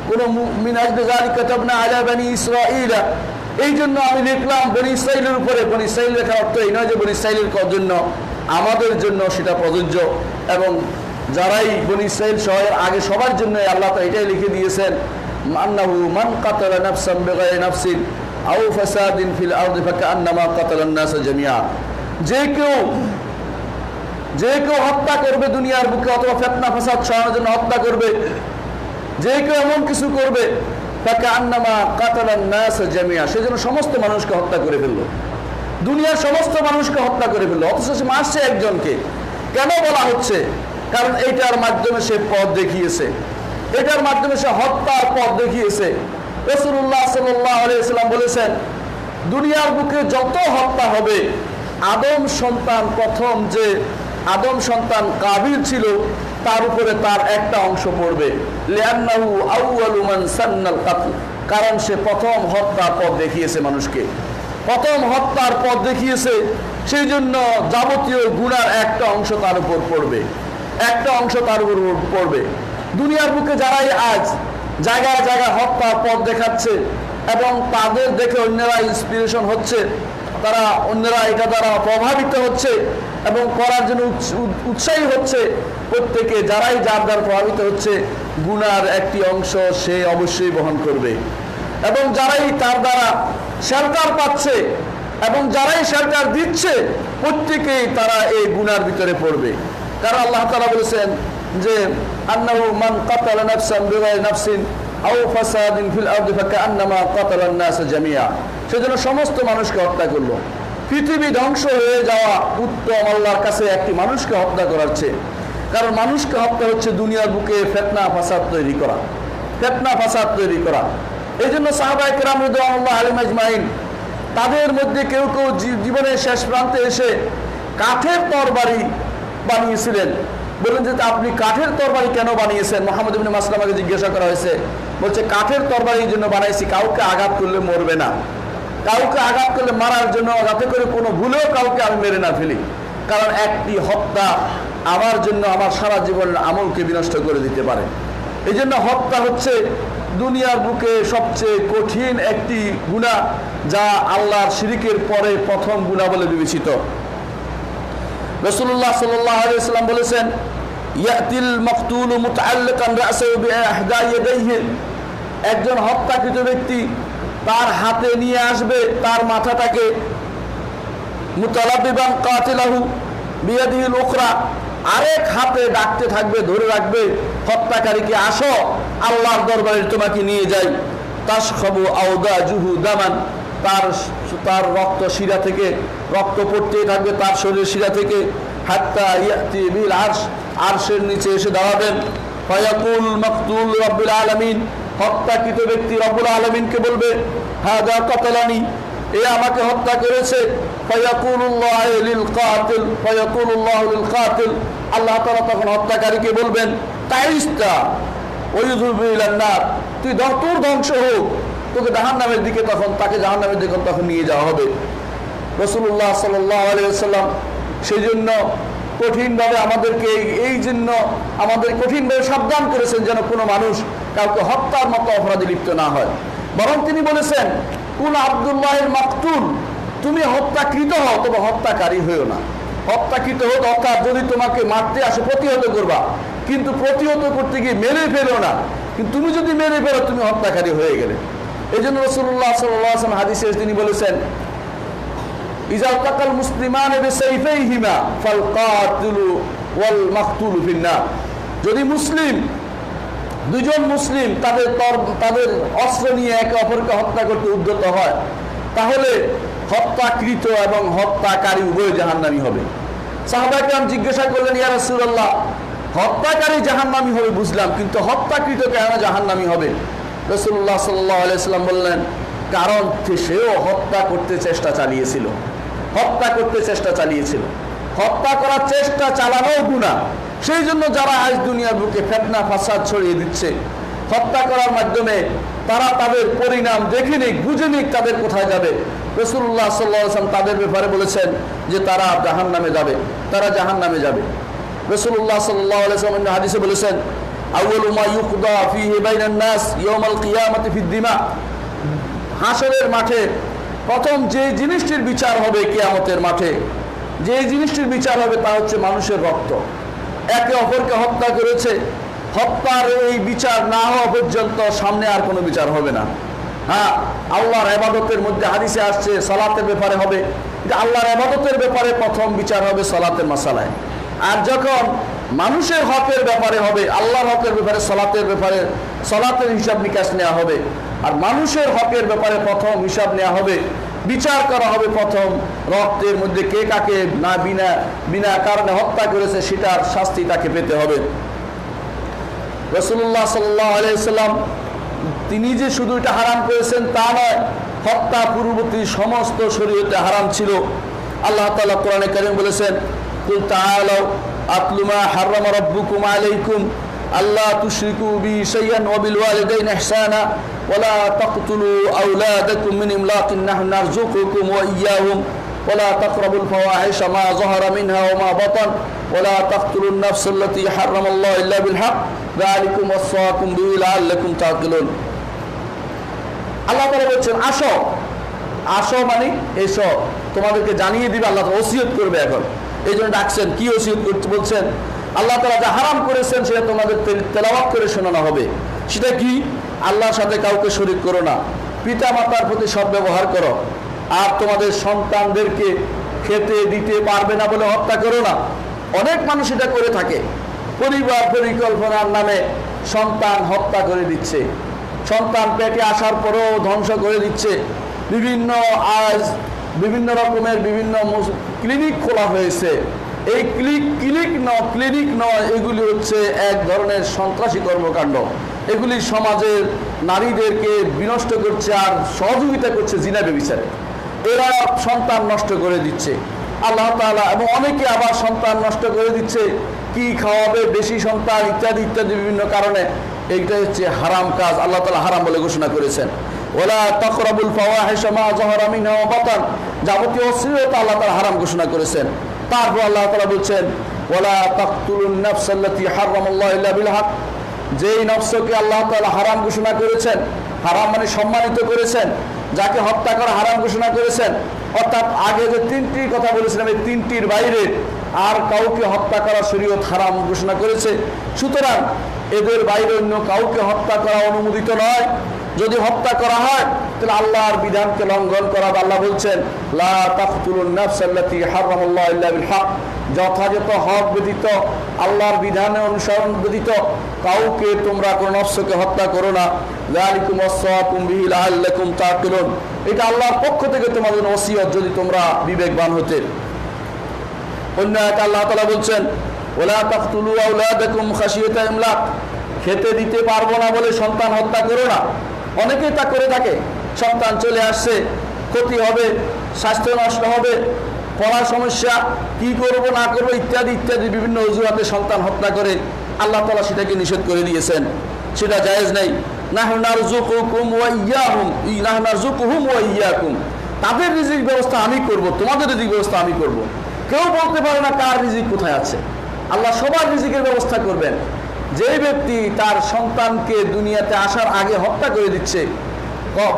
কোনো মিন আজলি যালিকা কাতাবনা আলা বনি ইসরাঈলা, এই জন্য আমি লিখলাম বনি ইসরাঈলের উপরে। বনি ইসরাঈল লেখার অর্থ এই নয় যে বনি ইসরাঈলের জন্য, আমাদের জন্য সেটা প্রযোজ্য, এবং যারাই বনি ইসরাঈল সহ আগে সবার জন্য আল্লাহ তাআলা এটাই লিখে দিয়েছেন, আন্নাহু মান কাতালা নাফসান বিগাইরি নাফসিন আও ফাসাদিন ফিল আরদি ফাকান্নামা কাতালান নাসা জামিআ, যে কেউ হত্যা করবে দুনিয়ার বুকে, অথবা ফিতনা ফাসাদ ছড়ানোর জন্য হত্যা করবে, যে কেউ এমন কিছু করবে, ফাকান্নামা কাতালান নাসা জামিআ, সেজন্য সমস্ত মানুষকে হত্যা করে ফেললো, দুনিয়ার সমস্ত মানুষকে হত্যা করে ফেললো। অথচ সে মারছে একজনকে। কেন বলা হচ্ছে? কারণ এইটার মাধ্যমে সে পথ দেখিয়েছে, এটার মাধ্যমে সে হত্যার পথ দেখিয়েছে। রাসূলুল্লাহ সাল্লাল্লাহু আলাইহি ওয়াসাল্লাম বলেছেন, দুনিয়ার বুকে যত হত্যা হবে, প্রথম যে আদম সন্তান কাবিল ছিল, তার উপরে তার একটা অংশ পড়বে। লিআন্নাহু আউয়ালু মান সান্নাল কাতল, কারণ সে প্রথম হত্যার পথ দেখিয়েছে মানুষকে, প্রথম হত্যার পথ দেখিয়েছে, সেই জন্য যাবতীয় গুনার একটা অংশ তার উপর পড়বে, একটা অংশ তার উপর পড়বে। দুনিয়ার বুকে যারাই আজ জায়গায় জায়গায় হত্যার পথ দেখাচ্ছে এবং তাদের দেখে অন্যরা ইন্সপিরেশন হচ্ছে, তারা অন্যরা এটা দ্বারা প্রভাবিত হচ্ছে এবং করার জন্য উৎসাহী হচ্ছে, প্রত্যেকে যারাই যার দ্বারা প্রভাবিত হচ্ছে গুনার একটি অংশ সে অবশ্যই বহন করবে। এবং যারাই তার দ্বারা শেল্টার পাচ্ছে এবং যারাই শেল্টার দিচ্ছে প্রত্যেকেই তারা এই গুনার ভিতরে পড়বে। কারণ আল্লাহ তাআলা বলেছেন যে আন্নাহু মান কাতালা নাফসান বিগাইরি নাফসিন আও ফাসাদিন ফিল আরদি ফাকান্নামা কাতালান নাস জামিয়া, সেজন্য সমস্ত মানুষকে হত্যা করলো। পৃথিবী ধ্বংস হয়ে যাওয়া উত্তম আল্লাহর কাছে একটি মানুষকে হত্যা করার চেয়ে, কারণ মানুষকে হত্যা হচ্ছে দুনিয়ার বুকে ফিতনা ফাসাদ তৈরি করা, ফিতনা ফাসাদ তৈরি করা। এই জন্য সাহাবায়ে কেরাম রাদিয়াল্লাহু আলাইহিম আজমাইন তাদের মধ্যে কেউ কেউ জীবনের শেষ প্রান্তে এসে কাঠের তরবারি বানিয়েছিলেন। বললেন যে আপনি কাঠের তরবারি কেন বানিয়েছেন? মুহাম্মদ ইবনে মাসলামাকে জিজ্ঞাসা করা হয়েছে, বলছে কাঠের তরবারি এই জন্য বানাইছি কাউকে আঘাত করলে মরবে না, কাউকে আঘাত করলে মারার জন্য, যাতে করে কোনো ভুলেও কাউকে আমি মেরে না ফেলি। কারণ একটি হত্যা আমার জন্য আমার সারা জীবনের আমলকে বিনষ্ট করে দিতে পারে। এই জন্য হত্যা হচ্ছে দুনিয়ার বুকে সবচেয়ে কঠিন একটি গুনাহ, যা আল্লাহর শিরকের পরে প্রথম গুনাহ বলে বিবেচিত। রাসূলুল্লাহ সাল্লাল্লাহু আলাইহি ওয়াসাল্লাম বলেছেন, ইয়াতিল মাকতুল মুতাআল্লিকান রাসাহু বিইহদা ইয়াদাইহি, একজন হত্যাকৃত ব্যক্তি তার হাতে নিয়ে আসবে তার মাথাটাকে, মুতালাব্বিবান কাতিলাহু বিয়াদিহিল উখরা, আরেক হাতে ডাকতে থাকবে, ধরে রাখবে হত্যাকারীকে, আসো আল্লাহর দরবারে তোমাকে নিয়ে যাই। তাসখাবু আওদাজুহু দামান, তার রক্ত শিরা থেকে রক্ত পড়তেই থাকবে তার শরীরের শিরা থেকে, হাত্তা ইয়াতি বিল আরশ, আরশের নিচে এসে দাঁড়াবেন। ফায়াকুল মাকতুল রাব্বুল আলামিন, হত্যাকৃত ব্যক্তি রব্বুল আলামিনকে বলবে, হাযা কাতালানি, এ আমাকে হত্যা করেছে। ফায়াকুলুল্লাহু লিল কাতিল, ফায়াকুলুল্লাহু লিল কাতিল, আল্লাহ তাআলা তখন হত্যাকারীকে বলবেন, তাইস্তা ওয়ায়ুযুবু ইলান নার, তুই তোর ধ্বংস হোক, তোকে জাহান্নামের দিকে, তখন তাকে জাহান্নামের দিকে তখন নিয়ে যাওয়া হবে। রাসূলুল্লাহ সাল্লাল্লাহু আলাইহি ওয়াসাল্লাম সেই জন্য কঠিনভাবে আমাদেরকে এই জন্য আমাদের কঠিনভাবে সাবধান করেছেন যেন কোনো মানুষ কাউকে হত্যার মতো অপরাধে লিপ্ত না হয়। বরং তিনি বলেছেন, কুন আব্দুল্লাহিল মাকতুল, তুমি হত্যাকৃত হও তবে হত্যাকারী হইও না। হত্যাকৃত হোক, অর্থাৎ যদি তোমাকে মারতে আসে প্রতিহত করবা, কিন্তু প্রতিহত করতে গিয়ে মেরে ফেলো না, কিন্তু তুমি যদি মেরে ফেলো তুমি হত্যাকারী হয়ে গেলে। এই জন্য রাসূলুল্লাহ সাল্লাল্লাহু আলাইহি ওয়াসাল্লাম হাদিসে তিনি বলেছেন, ইজা তাকাল মুসলিমানে বিসাইফাইহিমা ফাল কাতিলু ওয়াল মাকতুলু ফিন্নার, যদি দুজন মুসলিম তাদের অস্ত্র নিয়ে একে অপরকে হত্যা করতে উদ্যত হয়, তাহলে হত্যাকৃত এবং হত্যাকারী উভয় জাহান্নামী হবে। সাহাবায়ে কেরাম জিজ্ঞাসা করলেন, ইয়া রাসূলুল্লাহ, হত্যাকারী জাহান্নামী হবে বুঝলাম, কিন্তু হত্যাকৃত কেন জাহান্নামী হবে? রাসূলুল্লাহ সাল্লাল্লাহু আলাইহি ওয়াসাল্লাম বললেন, কারণ সেও হত্যা করতে চেষ্টা চালিয়েছিল, হত্যা করার চেষ্টা চালানো গুনাহ। সেই জন্য যারা আজ দুনিয়ার বুকে ফিতনা ফাসাদ ছড়িয়ে দিচ্ছে, হত্যা করার মাধ্যমে তারা তাদের পরিণাম দেখে নিক, বুঝে নিক তাদের কোথায় যাবে। রাসূলুল্লাহ সাল্লাল্লাহু আলাইহি ওয়াসাল্লাম তাদের ব্যাপারে বলেছেন যে তারা জাহান্নামে যাবে, রাসূলুল্লাহ সাল্লাল্লাহু আলাইহি ওয়াসাল্লাম হাদিসে বলেছেন, আউয়ালু মা ইউকদা ফীহি বাইনান নাস ইয়াউমাল কিয়ামাতি ফিদ দিমা, হাসরের মাঠে প্রথম যে জিনিসটির বিচার হবে কিয়ামতের মাঠে, যে জিনিসটির বিচার হবে তা হচ্ছে মানুষের রক্ত। একে অপরকে হত্যা করেছে, হত্যার এই বিচার না হওয়া পর্যন্ত সামনে আর কোনো বিচার হবে না। হ্যাঁ, আল্লাহর ইবাদতের মধ্যে হাদিসে আসছে সালাতের ব্যাপারে হবে, যে আল্লাহর ইবাদতের ব্যাপারে প্রথম বিচার হবে সালাতের মাসালায়। আর যখন মানুষের হকের ব্যাপারে হবে, আল্লাহর হকের ব্যাপারে, সালাতের হিসাব নিকাশ নেওয়া হবে। আর মানুষের হকের ব্যাপারে প্রথম হিসাব নেওয়া হবে, বিচার করা হবে প্রথম রক্তের মধ্যে কে কাকে না বিনা কারণে হত্যা করেছে, সেটার শাস্তি তাকে পেতে হবে। রাসূলুল্লাহ সাল্লাল্লাহু আলাইহি ওয়াসাল্লাম তিনি যে শুধু এটা হারাম করেছেন তা নয়, হত্যা পূর্ববর্তী সমস্ত শরীয়তে হারাম ছিল। আল্লাহ তাআলা কোরআনে কারীম বলেছেন, কুল তাআলাউ আতলু মা হাররামা রাব্বুকুম আলাইকুম আল্লা তুশরিকু বি শাইআন ওয়া বিল ওয়ালিদাইনি ইহসানা ওয়া লা তাকতুলু আওলাদাকুম মিন ইমলাকিন নাহনু নারযুকুকুম ওয়া ইয়্যাহুম ওয়া লা তাকরাবুল ফাওয়াহিশা মা যাহারা মিনহা ওয়া মা বাতান ওয়া লা তাকতুলুন নাফসা আল্লাতী হাররামাল্লাহু ইল্লা বিল হক যালিকুম ওয়াসাকুম বিহি লাআল্লাকুম তাকিলুন। আল্লাহ তাআলা বলছেন আসো, আসো মানে এসো, তোমাদেরকে জানিয়ে দিবে। আল্লাহ তাআলা ওসিয়ত করবে এখন, এই জন্য ডাকছেন। কি ওসিয়ত করতে বলছেন? আল্লাহ তাআলা যা হারাম করেছেন সেটা তোমাদের তেলাওয়াত করে শোনানো হবে। সেটা কি? আল্লাহর সাথে কাউকে শরীক করো না, পিতা মাতার প্রতি সদ্ব্যবহার করো, আর তোমাদের সন্তানদেরকে খেতে দিতে পারবে না বলে হত্যা করো না। অনেক মানুষ এটা করে থাকে, পরিবার পরিকল্পনার নামে সন্তান হত্যা করে দিচ্ছে, সন্তান পেটে আসার পরেও ধ্বংস করে দিচ্ছে। বিভিন্ন রকমের বিভিন্ন ক্লিনিক খোলা হয়েছে। এই ক্লিনিক নয়, এগুলি হচ্ছে এক ধরনের সন্ত্রাসী কর্মকাণ্ড। এগুলি সমাজের নারীদেরকে বিনষ্ট করছে আর সহযোগিতা করছে জিনা ব্যভিচারে। এরা সন্তান নষ্ট করে দিচ্ছে আল্লাহ তাআলা, এবং অনেকে আবার সন্তান নষ্ট করে দিচ্ছে কি খাওয়াবে, বেশি সন্তান ইত্যাদি ইত্যাদি বিভিন্ন কারণে। এইটা হচ্ছে হারাম কাজ, আল্লাহ তাআলা হারাম বলে ঘোষণা করেছেন। ওয়ালা তাকরাবুল ফাওয়াহিশা মা যাহারা মিনহা ওয়া বাতান, যাবতীয় অশ্লীলতা আল্লাহ তাআলা হারাম ঘোষণা করেছেন। তারপর আল্লাহ তাআলা বলছেন ওয়ালা তাকতুলুন নাফসা আল্লাতী হাররামাল্লাহু ইল্লা বিল হক, যেই নফসকে আল্লাহ তাআলা হারাম ঘোষণা করেছেন, হারাম মানে সম্মানিত করেছেন, যাকে হত্যা করা হারাম ঘোষণা করেছেন। অর্থাৎ আগে যে তিনটির কথা বলেছিলাম, এই তিনটির বাইরে আর কাউকে হত্যা করা শরীয়ত হারাম ঘোষণা করেছে। সুতরাং এদের বাইরে অন্য কাউকে হত্যা করা অনুমোদিত নয়। যদি হত্যা করা হয় তাহলে আল্লাহর বিধানকে লঙ্ঘন করা। আল্লাহ বলছেন লা তাকতুলুন নাফসা আল্লাতী হাররামাল্লাহু ইল্লা বিল হক, যথাযথ হক ব্যতীত, আল্লাহর বিধানের অনুসরণ ব্যতীত কাউকে তোমরা কোন নফসকে হত্যা করো না। যালিকুম ওয়াসাকুম বিহি লাআল্লাকুম তাকিলুন, এটা আল্লাহর পক্ষ থেকে তোমাদের ওসিয়ত যদি তোমরা বিবেকবান হতে। অন্য এক আল্লাহ তাআলা বলছেন ওয়ালা তাকতুলু আওলাদাকুম খাশিয়াতা ইমলাক, খেতে দিতে পারবো না বলে সন্তান হত্যা করো না। অনেকেই তা করে থাকে, সন্তান চলে আসছে, ক্ষতি হবে, স্বাস্থ্য নষ্ট হবে, পড়ার সমস্যা, কি করব না করবো ইত্যাদি ইত্যাদি বিভিন্ন অজুহাতে সন্তান হত্যা করে। আল্লাহ তাআলা সেটাকে নিষেধ করে দিয়েছেন, সেটা জায়েজ নাই। নাহনু নারযুকুকুম ওয়া ইয়্যাহুম, নাহনু নারযুকুহুম ওয়া ইয়্যাকুম, তাদের রিজিক ব্যবস্থা আমি করব, তোমাদের রিজিক ব্যবস্থা আমি করব। কেউ বলতে পারে না কার রিজিক কোথায় আছে। আল্লাহ সবার রিজিকের ব্যবস্থা করবেন। যে ব্যক্তি তার সন্তানকে দুনিয়াতে আসার আগে হত্যা করে দিচ্ছে,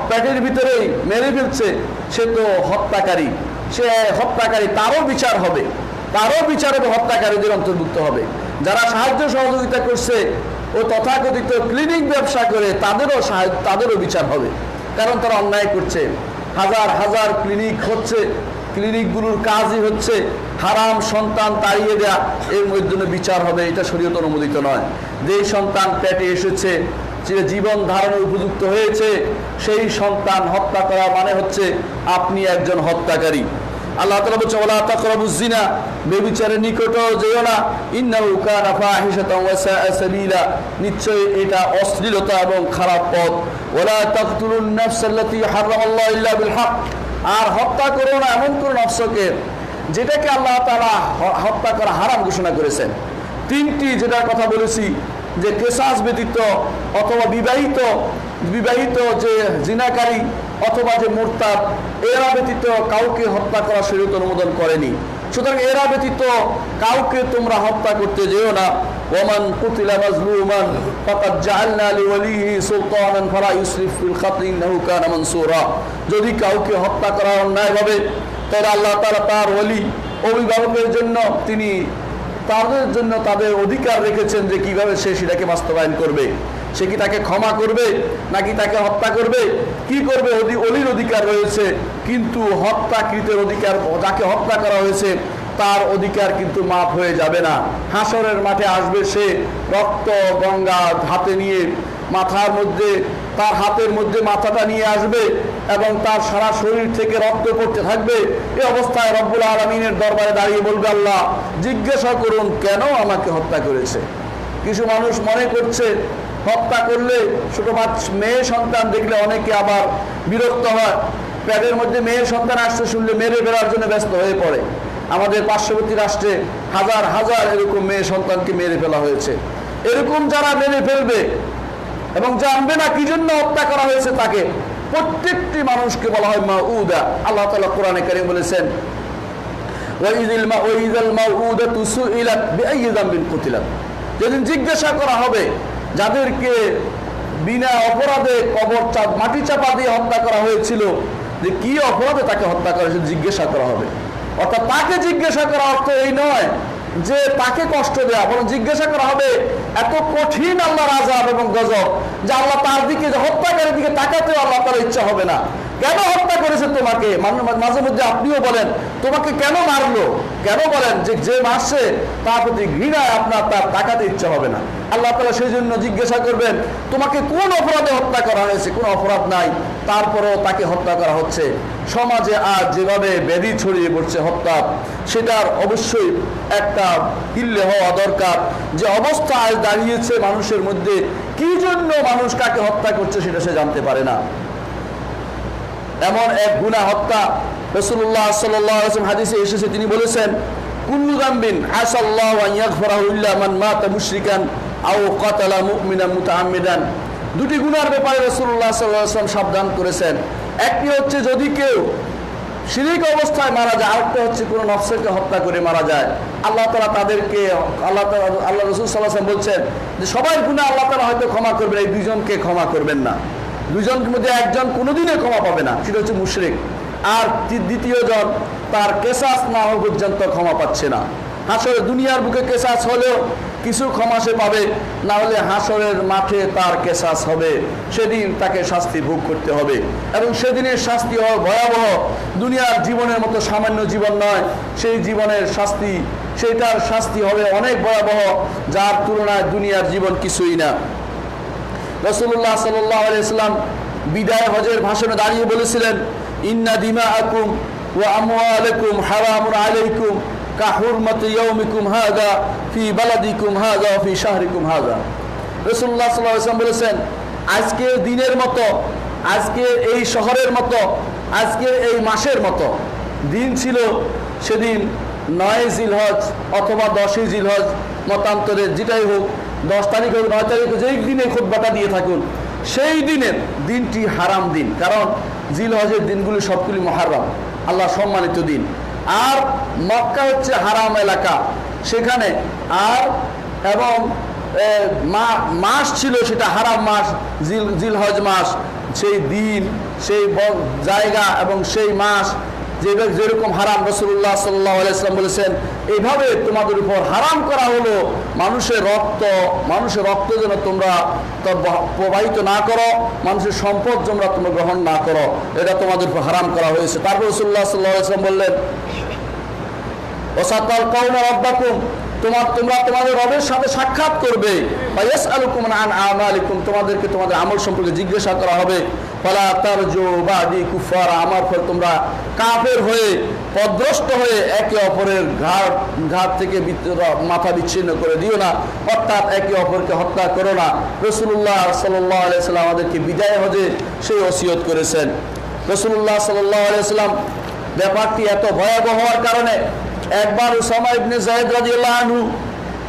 পেটের ভিতরেই মেরে ফেলছে, সে তো হত্যাকারী। সে হত্যাকারী, তারও বিচার হবে, তারও বিচার হবে, হত্যাকারীদের অন্তর্ভুক্ত হবে। যারা সাহায্য সহযোগিতা করছে ও তথাকথিত ক্লিনিক ব্যবসা করে তাদেরও বিচার হবে, কারণ তারা অন্যায় করছে। হাজার হাজার ক্লিনিক হচ্ছে, ক্লিনিকগুলোর কাজই হচ্ছে হারাম সন্তান তাড়িয়ে দেয়া, এর মধ্যে বিচার হবে। এটা শরীয়ত অনুমোদিত নয়। যেই সন্তান পেটে এসেছে, যে জীবন ধারণের উপযুক্ত হয়েছে, সেই সন্তান হত্যা করা মানে হচ্ছে আপনি একজন হত্যাকারী। আল্লাহ তাআলা বলেন ওয়ালা তাকরাবুজ জিনা, ব্যভিচারের নিকটও যেও না, ইন্নাহু কানা ফাহিশাতান ওয়া সাআ সাবিলা, নিশ্চয়ই এটা অশ্লীলতা এবং খারাপ পথ। ওয়ালা তাকতুলুন নাফসা আল্লাতী হাররামাল্লাহু ইল্লা বিল হক, আর হত্যা করো না এমন কোন নফসকে যেটাকে আল্লাহ তাআলা হত্যা করা হারাম ঘোষণা করেছেন। তিনটি যেটার কথা বলেছি, যে কেসাস ব্যতীত অথবা বিবাহিত যে জিনাকারী অথবা যে মুরতাদ, এরা ব্যতীত কাউকে হত্যা করা শরীয়ত অনুমোদন করেনি। সুতরাং এরা ব্যতীত কাউকে তোমরা হত্যা করতে যেও না। ওমান কুতিলা মাজলুমান ফাকাদ জাআলনা লিওয়ালিহি সুলতানান ফালা ইউসরিফ ফিল কতল ইন্নাহু কানা মানসুরা, যদি কাউকে হত্যা করা অন্যায়ভাবে, তাহলে আল্লাহ তাআলা তার ওলি অভিভাবকের জন্য তিনি তাদের অধিকার রেখেছেন যে কিভাবে সে সেটাকে বাস্তবায়ন করবে। সে কি তাকে ক্ষমা করবে নাকি তাকে হত্যা করবে, কি করবে, অলির অধিকার রয়েছে। কিন্তু হত্যাকৃতের অধিকার, যাকে হত্যা করা হয়েছে তার অধিকার কিন্তু মাফ হয়ে যাবে না। হাসরের মাঠে আসবে সে রক্ত গঙ্গা হাতে নিয়ে, তার হাতের মধ্যে মাথাটা নিয়ে আসবে এবং তার সারা শরীর থেকে রক্ত পড়তে থাকবে। এই অবস্থায় রব্বুল আলামিনের দরবারে দাঁড়িয়ে বলবে আল্লাহ জিজ্ঞাসা করুন কেন আমাকে হত্যা করেছে। কিছু মানুষ মনে করছে হত্যা করলে, ছোট মেয়ে সন্তান দেখলে অনেকে আবার বিরক্ত হয়, পেটের মধ্যে মেয়ে সন্তান আসতে শুনলে মেরে ফেলার জন্য ব্যস্ত হয়ে পড়ে। আমাদের পার্শ্ববর্তী রাষ্ট্রে হাজার হাজার এরকম মেয়ে সন্তানকে মেরে ফেলা হয়েছে। এরকম যারা মেরে ফেলবে এবং জানবে না কি জন্য হত্যা করা হয়েছে, তাকে প্রত্যেকটি মানুষকে বলা হয় মাউদা। আল্লাহ তাআলা কোরআনে কারীম বলেছেন, ওয়াইযাল মাউউদাতু সুইলাত বিআইয়ি যামবিন কুতিলাত, যেদিন জিজ্ঞাসা করা হবে যাদেরকে বিনা অপরাধে মাটি চাপা দিয়ে হত্যা করা হয়েছিল, যে কি অপরাধে তাকে হত্যা করা হয়েছে, জিজ্ঞাসা করা হবে। অর্থাৎ তাকে জিজ্ঞাসা করা অর্থ এই নয় যে তাকে কষ্ট দেয়া, বরং জিজ্ঞাসা করা হবে এত কঠিন আল্লাহর আযাব এবং গজব যে আল্লাহ তার দিকে, যে হত্যাকারীর দিকে তাকাতেও আল্লাহ তার ইচ্ছা হবে না। কেন হত্যা করেছে তোমাকে? মাঝে মধ্যে আপনিও বলেন তোমাকে কেন মারলো, কেন বলেন যে মারছে তার প্রতি ঘৃণায় আপনার তার তাকাতে ইচ্ছা হবে না। আল্লাহ তাআলা সেই জন্য জিজ্ঞাসা করবেন তোমাকে কোন অপরাধে হত্যা করা হয়েছে, কোন অপরাধ নাই, তারপরেও তাকে হত্যা করা হচ্ছে। সমাজে আজ যেভাবে ব্যাধি ছড়িয়ে পড়ছে হত্যা, সেটার অবশ্যই একটা কিল্লে হওয়া দরকার। যে অবস্থা আজ দাঁড়িয়েছে মানুষের মধ্যে, কি জন্য মানুষ কাকে হত্যা করছে সেটা সে জানতে পারে না। এমন এক গুনাহ হত্যা, রাসূলুল্লাহ সাল্লাল্লাহু আলাইহি ওয়াসাল্লাম হাদিসে এসেছে, তিনি বলেছেন কুল্লু যামবিন আসাল্লাহু আন ইয়াগফিরাহু ইল্লা মান মাতা মুশরিকান আও কাতালা মুমিনান মুতাআম্মিদান। দুটি গুনার ব্যাপারে রাসূলুল্লাহ সাল্লাল্লাহু আলাইহি ওয়াসাল্লাম সাবধান করেছেন। একটি হচ্ছে যদি কেউ শিরিক অবস্থায় মারা যায়, আরেকটা হচ্ছে কোনো নফসকে হত্যা করে মারা যায়। আল্লাহ তাআলা তাদেরকে, আল্লাহ রাসূল সাল্লাল্লাহু আলাইহি ওয়াসাল্লাম বলছেন যে সবাই গুনাহ আল্লাহ তাআলা হয়তো ক্ষমা করবেন, এই দুইজনকে ক্ষমা করবেন না। দুইজনের মধ্যে একজন কোনোদিনই ক্ষমা পাবে না, সেটা হচ্ছে মুশরিক। আর দ্বিতীয় জন তার কেসাস না হওয়া পর্যন্ত ক্ষমা পাচ্ছে না। হাসরের দুনিয়ার বুকে কেসাস হলেও কিছু ক্ষমা সে পাবে, না হলে হাসরের মাঠে তার কেসাস হবে, সেদিন তাকে শাস্তি ভোগ করতে হবে। এবং সেদিনের শাস্তি হবে ভয়াবহ, দুনিয়ার জীবনের মতো সামান্য জীবন নয়, সেই জীবনের শাস্তি, সেইটার শাস্তি হবে অনেক ভয়াবহ, যার তুলনায় দুনিয়ার জীবন কিছুই না। রাসূলুল্লাহ সাল্লাল্লাহু আলাইহি ওয়াসাল্লাম বিদায় হজের ভাষণে দাঁড়িয়ে বলেছিলেন, ইন্না দিমাআকুম ওয়া আমওয়ালাকুম হারামুন আলাইকুম কাহুরমাতি ইয়াউমিকুম হাযা ফি বালাদিকুম হাযা ওয়া ফি শাহরিকুম হাযা। রাসূলুল্লাহ সাল্লাল্লাহু আলাইহি ওয়াসাল্লাম বলেছেন, আজকের দিনের মতো, আজকের এই শহরের মতো, আজকের এই মাসের মতো দিন ছিল সেদিন 9 জিলহজ অথবা 10 জিলহজ, মতান্তরে যেটাই হোক, 10 তারিখ হোক 9 তারিখ, যেই দিনে খুতবাটা দিয়ে থাকুন, সেই দিনের দিনটি হারাম দিন। কারণ জিলহজের দিনগুলি সবগুলি মুহররম, আল্লাহ সম্মানিত দিন। আর মক্কা হচ্ছে হারাম এলাকা, সেখানে আর এবং মাস ছিল সেটা হারাম মাস, জিলহজ মাস। সেই দিন, সেই জায়গা এবং সেই মাস যেরকম হারাম, রাসূলুল্লাহ সাল্লাল্লাহু আলাইহি ওয়াসাল্লাম বলেছেন এইভাবে তোমাদের উপর হারাম করা হলো মানুষের রক্ত যেন তোমরা প্রবাহিত না করো, মানুষের সম্পদ যেন তোমরা গ্রহণ না করো, এটা তোমাদের উপর হারাম করা হয়েছে। তারপর রাসূলুল্লাহ সাল্লাল্লাহু আলাইহি ওয়াসাল্লাম বললেন, ওয়াসাতালকাউনা রাব্বাকুম, তোমরা তোমাদের রবের সাথে সাক্ষাৎ করবে, ফায়াসআলুকুম আন আমালিকুম, তোমাদেরকে তোমাদের আমল সম্পর্কে জিজ্ঞাসা করা হবে। ফালা তারজু বাদি কুফারা, আমার পর তোমরা কাফের হয়ে, পদভ্রষ্ট হয়ে একে অপরের ঘাট থেকে মাথা বিচ্ছিন্ন করে দিও না, অর্থাৎ একে অপরকে হত্যা করো না। রাসূলুল্লাহ সাল্লাল্লাহু আলাইহি ওয়াসাল্লাম আমাদেরকে বিদায় হজে সেই ওসিয়ত করেছেন। রাসূলুল্লাহ সাল্লাল্লাহু আলাইহি ওয়াসাল্লাম ব্যাপারটি এত ভয়াবহ হওয়ার কারণে একবার উসামা ইবনে যায়েদ রাদিয়াল্লাহু আনহু,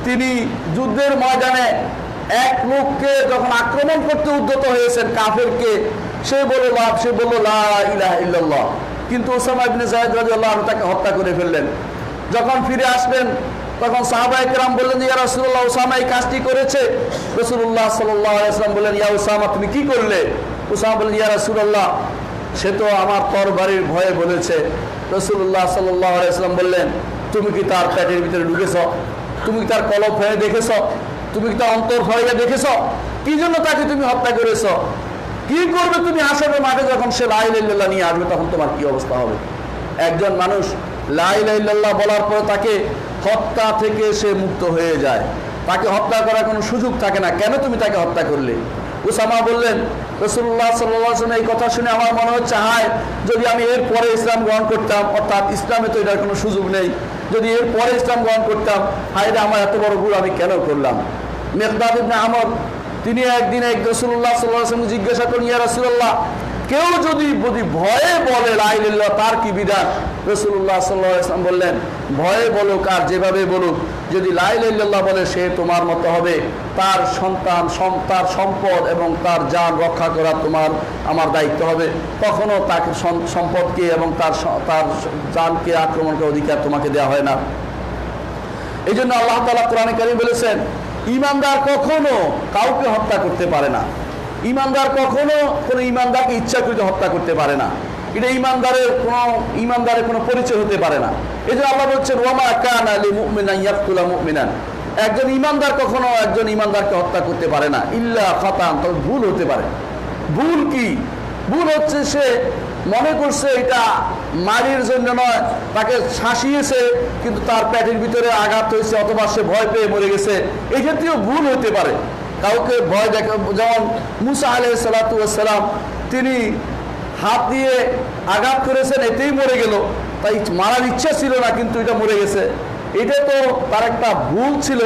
তিনি যুদ্ধের ময়দানে এক লোককে যখন আক্রমণ করতে উদ্যত হয়েছেন, কাফেরকে, সে বলল লা ইলাহা ইল্লাল্লাহ, কিন্তু উসামা ইবনে যায়েদ রাদিয়াল্লাহু আনহু তাকে হত্যা করে ফেললেন। যখন ফিরে আসলেন তখন সাহাবায়ে কেরাম বললেন, ইয়া রাসূলুল্লাহ, উসামা এই কাজটি করেছে। রাসূলুল্লাহ সাল্লাল্লাহু আলাইহি ওয়াসাল্লাম বললেন, ইয়া উসামা, তুমি কি করলে? উসামা বললেন, ইয়া রাসূলুল্লাহ, সে তো আমার তরবারির ভয়ে বলেছে। রাসূলুল্লাহ সাল্লাল্লাহু আলাইহি ওয়াসাল্লাম বললেন, তুমি কি তার পেটের ভিতরে ঢুকেছ? তুমি কি তার কলব ফেলে দেখেছ? তুমি কি তার অন্তর ফেলে দেখেছ? কি জন্য তাকে তুমি হত্যা করেছ? কি করবে তুমি হাসরের মাঠে যখন সে লা ইলাহা ইল্লাল্লাহ নিয়ে আসবে, তখন তোমার কি অবস্থা হবে? একজন মানুষ লা ইলাহা ইল্লাল্লাহ বলার পর তাকে হত্যা থেকে সে মুক্ত হয়ে যায়, তাকে হত্যা করার কোনো সুযোগ থাকে না। কেন তুমি তাকে হত্যা করলে? উসামা বললেন, রাসূলুল্লাহ সাল্লাল্লাহু আলাইহি ওয়াসাল্লাম এই কথা শুনে আমার মনে হচ্ছে, হায়, যদি আমি এর পরে ইসলাম গ্রহণ করতাম, অর্থাৎ ইসলামে তো এটার কোনো সুযোগ নেই, যদি এর পরে ইসলাম গ্রহণ করতাম, হায় রে, আমার এত বড় ভুল আমি কেন করলাম? মিকদাদ ইবনে আমর, তিনি একদিন রাসূলুল্লাহ সাল্লাল্লাহু আলাইহি ওয়াসাল্লাম জিজ্ঞাসা করেন, ইয়া রাসূলুল্লাহ, কেউ যদি ভয়ে বলে লা ইলাহা ইল্লাল্লাহ, তার কি বিধান? রাসূলুল্লাহ সাল্লাল্লাহু আলাইহি ওয়াসাল্লাম বললেন, ভয়ে বলুক আর যেভাবে বলুক, যদি লা ইলাহা ইল্লাল্লাহ বলে সে তোমার মতো হবে। তার সন্তান, তার সম্পদ এবং তার জান রক্ষা করা আমার দায়িত্ব হবে। কখনো তাকে সম্পদকে এবং তার জানকে আক্রমণ করার অধিকার তোমাকে দেওয়া হয় না। এই জন্য আল্লাহ তাআলা কোরআনে কারীম বলেছেন, ঈমানদার কখনো কাউকে হত্যা করতে পারে না। ঈমানদার কখনো কোনো ঈমানদারকে ইচ্ছাকৃত হত্যা করতে পারে না। এটা ঈমানদারের কোনো পরিচয় হতে পারে না। এই জন্য আল্লাহ বলছেন, ওয়ামা কানা লিমুমিনিন ইয়াকতুলা মুমিনান, একজন ঈমানদার কখনো একজন ঈমানদারকে হত্যা করতে পারে না, ইল্লা খাতান, তবে ভুল হতে পারে। ভুল কি? ভুল হচ্ছে সে মনে করছে এটা মারির জন্য নয়, তাকে শাসিয়েছে কিন্তু তার পেটের ভিতরে আঘাত হয়েছে, অথবা সে ভয় পেয়ে মরে গেছে। এই জাতীয় ভুল হতে পারে। কাউকে ভয় দেখা, যেমন মুসা আলাইহিস সালাতু ওয়াস সালাম, তিনি হাত দিয়ে আঘাত করেছেন, এতেই মরে গেল। তাই মারার ইচ্ছা ছিল না, কিন্তু এটা মরে গেছে। এটা তো তার একটা ভুল ছিল,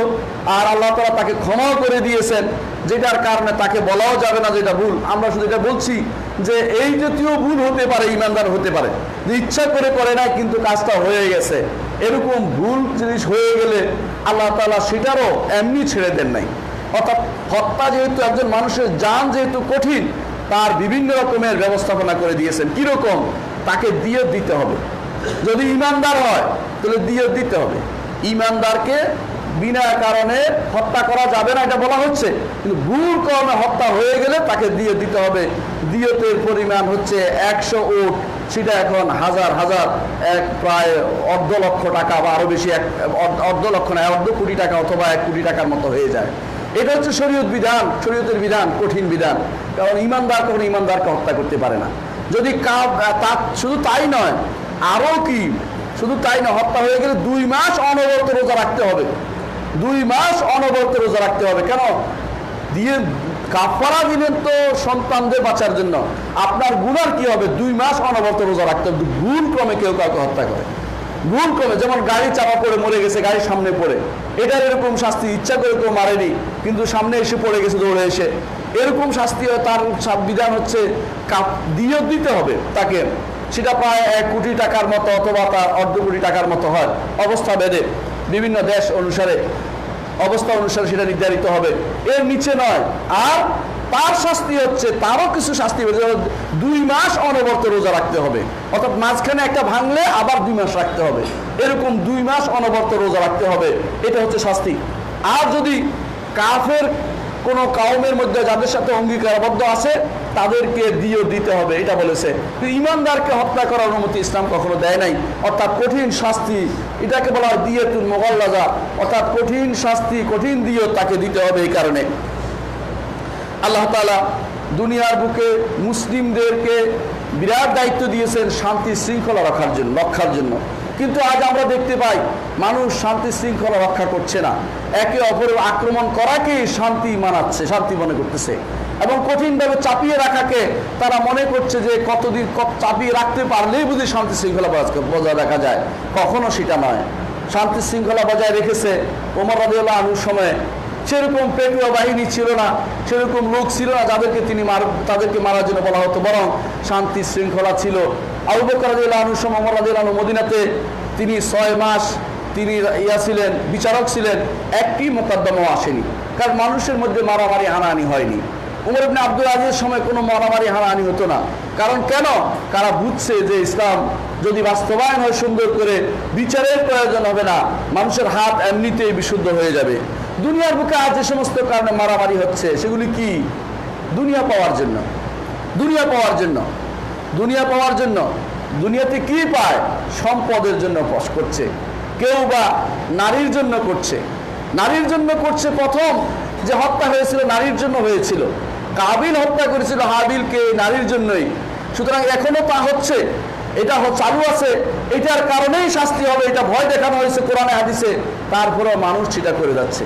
আর আল্লাহ তাআলা তাকে ক্ষমাও করে দিয়েছেন, যেটার কারণে তাকে বলাও যাবে না যেটা ভুল। আমরা শুধু এটা বলছি যে এই জাতীয় ভুল হতে পারে, ঈমানদার হতে পারে, যে ইচ্ছা করে না কিন্তু কাজটা হয়ে গেছে। এরকম ভুল জিনিস হয়ে গেলে আল্লাহ তাআলা সেটারও এমনি ছেড়ে দেন নাই। অর্থাৎ হত্যা যেহেতু একজন মানুষের জান যেহেতু কঠিন, তার বিভিন্ন রকমের ব্যবস্থাপনা করে দিয়েছেন। কিরকম? তাকে দিয়ত দিতে হবে। যদি ঈমানদার হয় তাহলে দিয়ত দিতে হবে। ঈমানদারকে বিনা কারণে হত্যা করা যাবে না এটা বলা হচ্ছে, কিন্তু ভুল কারণে হত্যা হয়ে গেলে তাকে দিয়ত দিতে হবে। দিয়তের পরিমাণ হচ্ছে 100 উট, সেটা এখন হাজার প্রায় 1.5 লক্ষ টাকা বা আরো বেশি, 1.5 লক্ষ না, 1.5 কোটি টাকা অথবা 1 কোটি টাকার মতো হয়ে যায়। এটা হচ্ছে শরীয়তের বিধান, কঠিন বিধান। কারণ ঈমানদার কখনো ঈমানদারকে হত্যা করতে পারে না। যদি শুধু তাই নয়, আরও কি, শুধু তাই নয়, হত্যা হয়ে গেলে 2 মাস অনবরত রোজা রাখতে হবে। 2 মাস অনবরত রোজা রাখতে হবে। কেন? দিয়ে কাফারা দিলেন তো সন্তানদের বাঁচার জন্য। আপনার গুনার কি হবে? 2 মাস অনবরত রোজা রাখতে হবে। ভুল ক্রমে কেউ কাউকে হত্যা করে, ভুল ক্রমে, যেমন গাড়ি চাপা পড়ে মরে গেছে, গাড়ির সামনে পড়ে, এটার এরকম শাস্তি। ইচ্ছা করে কেউ মারেনি, কিন্তু সামনে এসে পড়ে গেছে দৌড়ে এসে, এরকম শাস্তি হয়। তার বিধান হচ্ছে দিয়ত দিতে হবে তাকে। সেটা প্রায় 1 কোটি টাকার মতো অথবা তার 1.5 কোটি টাকার মতো হয়, অবস্থা ভেদে, বিভিন্ন দেশ অনুসারে, অবস্থা অনুসারে সেটা নির্ধারিত হবে, এর নিচে নয়। আর তার শাস্তি হচ্ছে, তারও কিছু শাস্তি, 2 মাস অনবরত রোজা রাখতে হবে। অর্থাৎ মাঝখানে একটা ভাঙলে আবার 2 মাস রাখতে হবে, এরকম 2 মাস অনবরত রোজা রাখতে হবে। এটা হচ্ছে শাস্তি। আর যদি কাফের কোনো কাউমের মধ্যে যাদের সাথে অঙ্গীকারবদ্ধ আছে, তাদেরকে দিয়ত দিতে হবে, এটা বলেছে। ঈমানদারকে হত্যা করার অনুমতি ইসলাম কখনো দেয় নাই। অর্থাৎ কঠিন শাস্তি, এটাকে বলা হয় দিয়তুল মুগাল্লাযা, অর্থাৎ কঠিন শাস্তি, কঠিন দিয়ত তাকে দিতে হবে। এই কারণে আল্লাহ তাআলা দুনিয়ার বুকে মুসলিমদেরকে বিরাট দায়িত্ব দিয়েছেন শান্তি শৃঙ্খলা রক্ষার জন্য। কিন্তু আজ আমরা দেখতে পাই মানুষ শান্তি শৃঙ্খলা রক্ষা করছে না, একে অপরের আক্রমণ করাকেই শান্তি মানাচ্ছে, শান্তি মনে করতেছে, এবং কঠিনভাবে চাপিয়ে রাখাকে তারা মনে করছে যে কতদিন চাপিয়ে রাখতে পারলেই বুঝি শান্তি শৃঙ্খলা বজায় রাখা যায়। কখনো সেটা নয়। শান্তি শৃঙ্খলা বজায় রেখেছে ওমর রাদিয়াল্লাহু আনহুর সময়। সেরকম পেটুয়া বাহিনী ছিল না, সেরকম লোক ছিল না তাদেরকে মারার জন্য বলা হতো, বরং শান্তি শৃঙ্খলা ছিল। আবু বকর রাদিয়াল্লাহু আনহুর সময় ওমর রাদিয়াল্লাহু আনহু মদিনাতে তিনি 6 মাস তিনি ছিলেন, বিচারক ছিলেন, একটি মোকদ্দমাও আসেনি, কারণ মানুষের মধ্যে মারামারি হানাহানি হয়নি। উমর ইবনে আব্দুল আজিজের সময় কোনো মারামারি হানাহানি হতো না। কারণ কেন? কারা বুঝছে যে ইসলাম যদি বাস্তবায়ন হয় সুন্দর করে, বিচারের প্রয়োজন হবে না, মানুষের হাত এমনিতেই বিশুদ্ধ হয়ে যাবে। দুনিয়ার বুকে আজ যে সমস্ত কারণে মারামারি হচ্ছে, সেগুলি কি? দুনিয়া পাওয়ার জন্য। দুনিয়াতে কি পায়? সম্পদের জন্য করছে, কেউ বা নারীর জন্য করছে। প্রথম যে হত্যা হয়েছিল নারীর জন্য হয়েছিল, কাবিল হত্যা করেছিল হাবিলকে নারীর জন্যই। সুতরাং এখনো তা হচ্ছে, এটা চালু আছে, এটার কারণেই শাস্তি হবে, এটা ভয় দেখানো হয়েছে কোরআনে হাদিসে। তারপরেও মানুষ সেটা করে যাচ্ছে।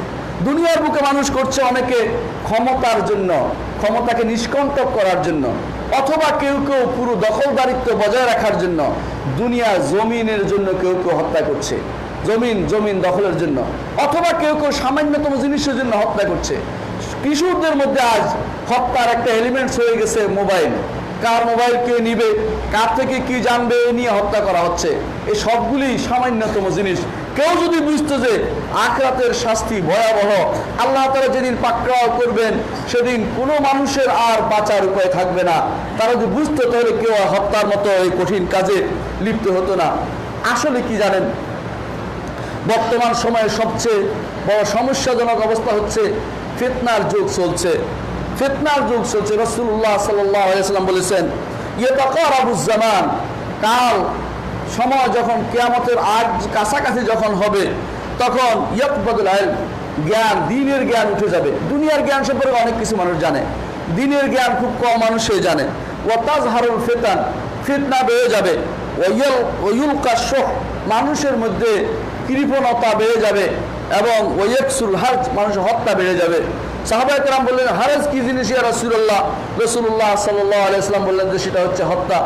দুনিয়ার বুকে মানুষ করছে অনেকে ক্ষমতার জন্য, ক্ষমতাকে নিষ্কণ্টক করার জন্য, অথবা কেউ পুরো দখলদারিত্ব বজায় রাখার জন্য, দুনিয়ার জমিনের জন্য কেউ হত্যা করছে, জমিন দখলের জন্য, অথবা কেউ সামান্যতম জিনিসের জন্য হত্যা করছে। কিশোরদের মধ্যে আজ হত্যার একটা এলিমেন্টস হয়ে গেছে মোবাইল। কার মোবাইল কে নিবে, কার থেকে কি জানবে, এ নিয়ে হত্যা করা হচ্ছে। এই সবগুলি সামান্যতম জিনিস। কেউ যদি বুঝতো যে আখিরাতের শাস্তি ভয়াবহ, আল্লাহ তাআলা যেদিন পাকড়াও করবেন সেদিন কোনো মানুষের আর বাঁচার উপায় থাকবে না, তারা যদি বুঝতো তাহলে কেউ হত্যার মতো এই কঠিন কাজে লিপ্ত হতো না। আসলে কি জানেন, বর্তমান সময়ে সবচেয়ে বড় সমস্যাজনক অবস্থা হচ্ছে ফিতনার যুগ চলছে। ফিতনার যুগ চলছে। রাসূলুল্লাহ সাল্লাল্লাহু আলাইহি ওয়াসাল্লাম বলেছেন, ইয়াতাকারাবুজ জামান, কাল সময় যখন কিয়ামতের আগ কাছাকাছি যখন হবে, তখন ইয়াকবাদুল ইলম, জ্ঞান, দ্বীনের জ্ঞান উঠে যাবে। দুনিয়ার জ্ঞান সম্পর্কে অনেক কিছু মানুষ জানে, দ্বীনের জ্ঞান খুব কম মানুষই জানে। ওয়া তাজহারুল ফিতান, ফিতনা বেড়ে যাবে। ওয়ায়ুলকা শুহ, মানুষের মধ্যে কৃপণতা বেড়ে যাবে। এবং ওয়াইয়াকসুল হারজ, মানুষের হত্যা বেড়ে যাবে। সাহাবায়ে কেরাম বললেন, হারজ কি জিনিস ইয়া রাসূলুল্লাহ? রাসূলুল্লাহ সাল্লাল্লাহু আলাইহি ওয়াসাল্লাম বললেন যে সেটা হচ্ছে হত্যা।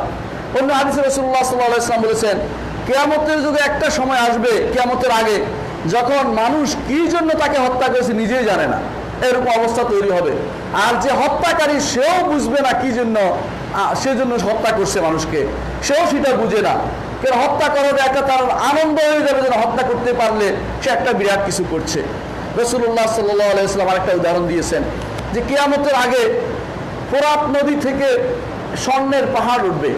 অন্য হাদিসে রাসূলুল্লাহ সাল্লাল্লাহু আলাইহি ওয়াসাল্লাম বলেছেন, কিয়ামতের যুগে একটা সময় আসবে, কিয়ামতের আগে, যখন মানুষ কি জন্য তাকে হত্যা করেছে নিজেই জানে না, এরকম অবস্থা তৈরি হবে। আর যে হত্যাকারী সেও বুঝবে না কি জন্য সেজন্য হত্যা করছে মানুষকে, সেও সেটা বুঝে না। কেন হত্যা করার একটা তার আনন্দ হয়ে যাবে, যেন হত্যা করতে পারলে সে একটা বিরাট কিছু করছে। রাসূলুল্লাহ সাল্লাল্লাহু আলাইহি ওয়াসাল্লাম আরেকটা উদাহরণ দিয়েছেন যে কিয়ামতের আগে ফোরাত নদী থেকে স্বর্ণের পাহাড় উঠবে।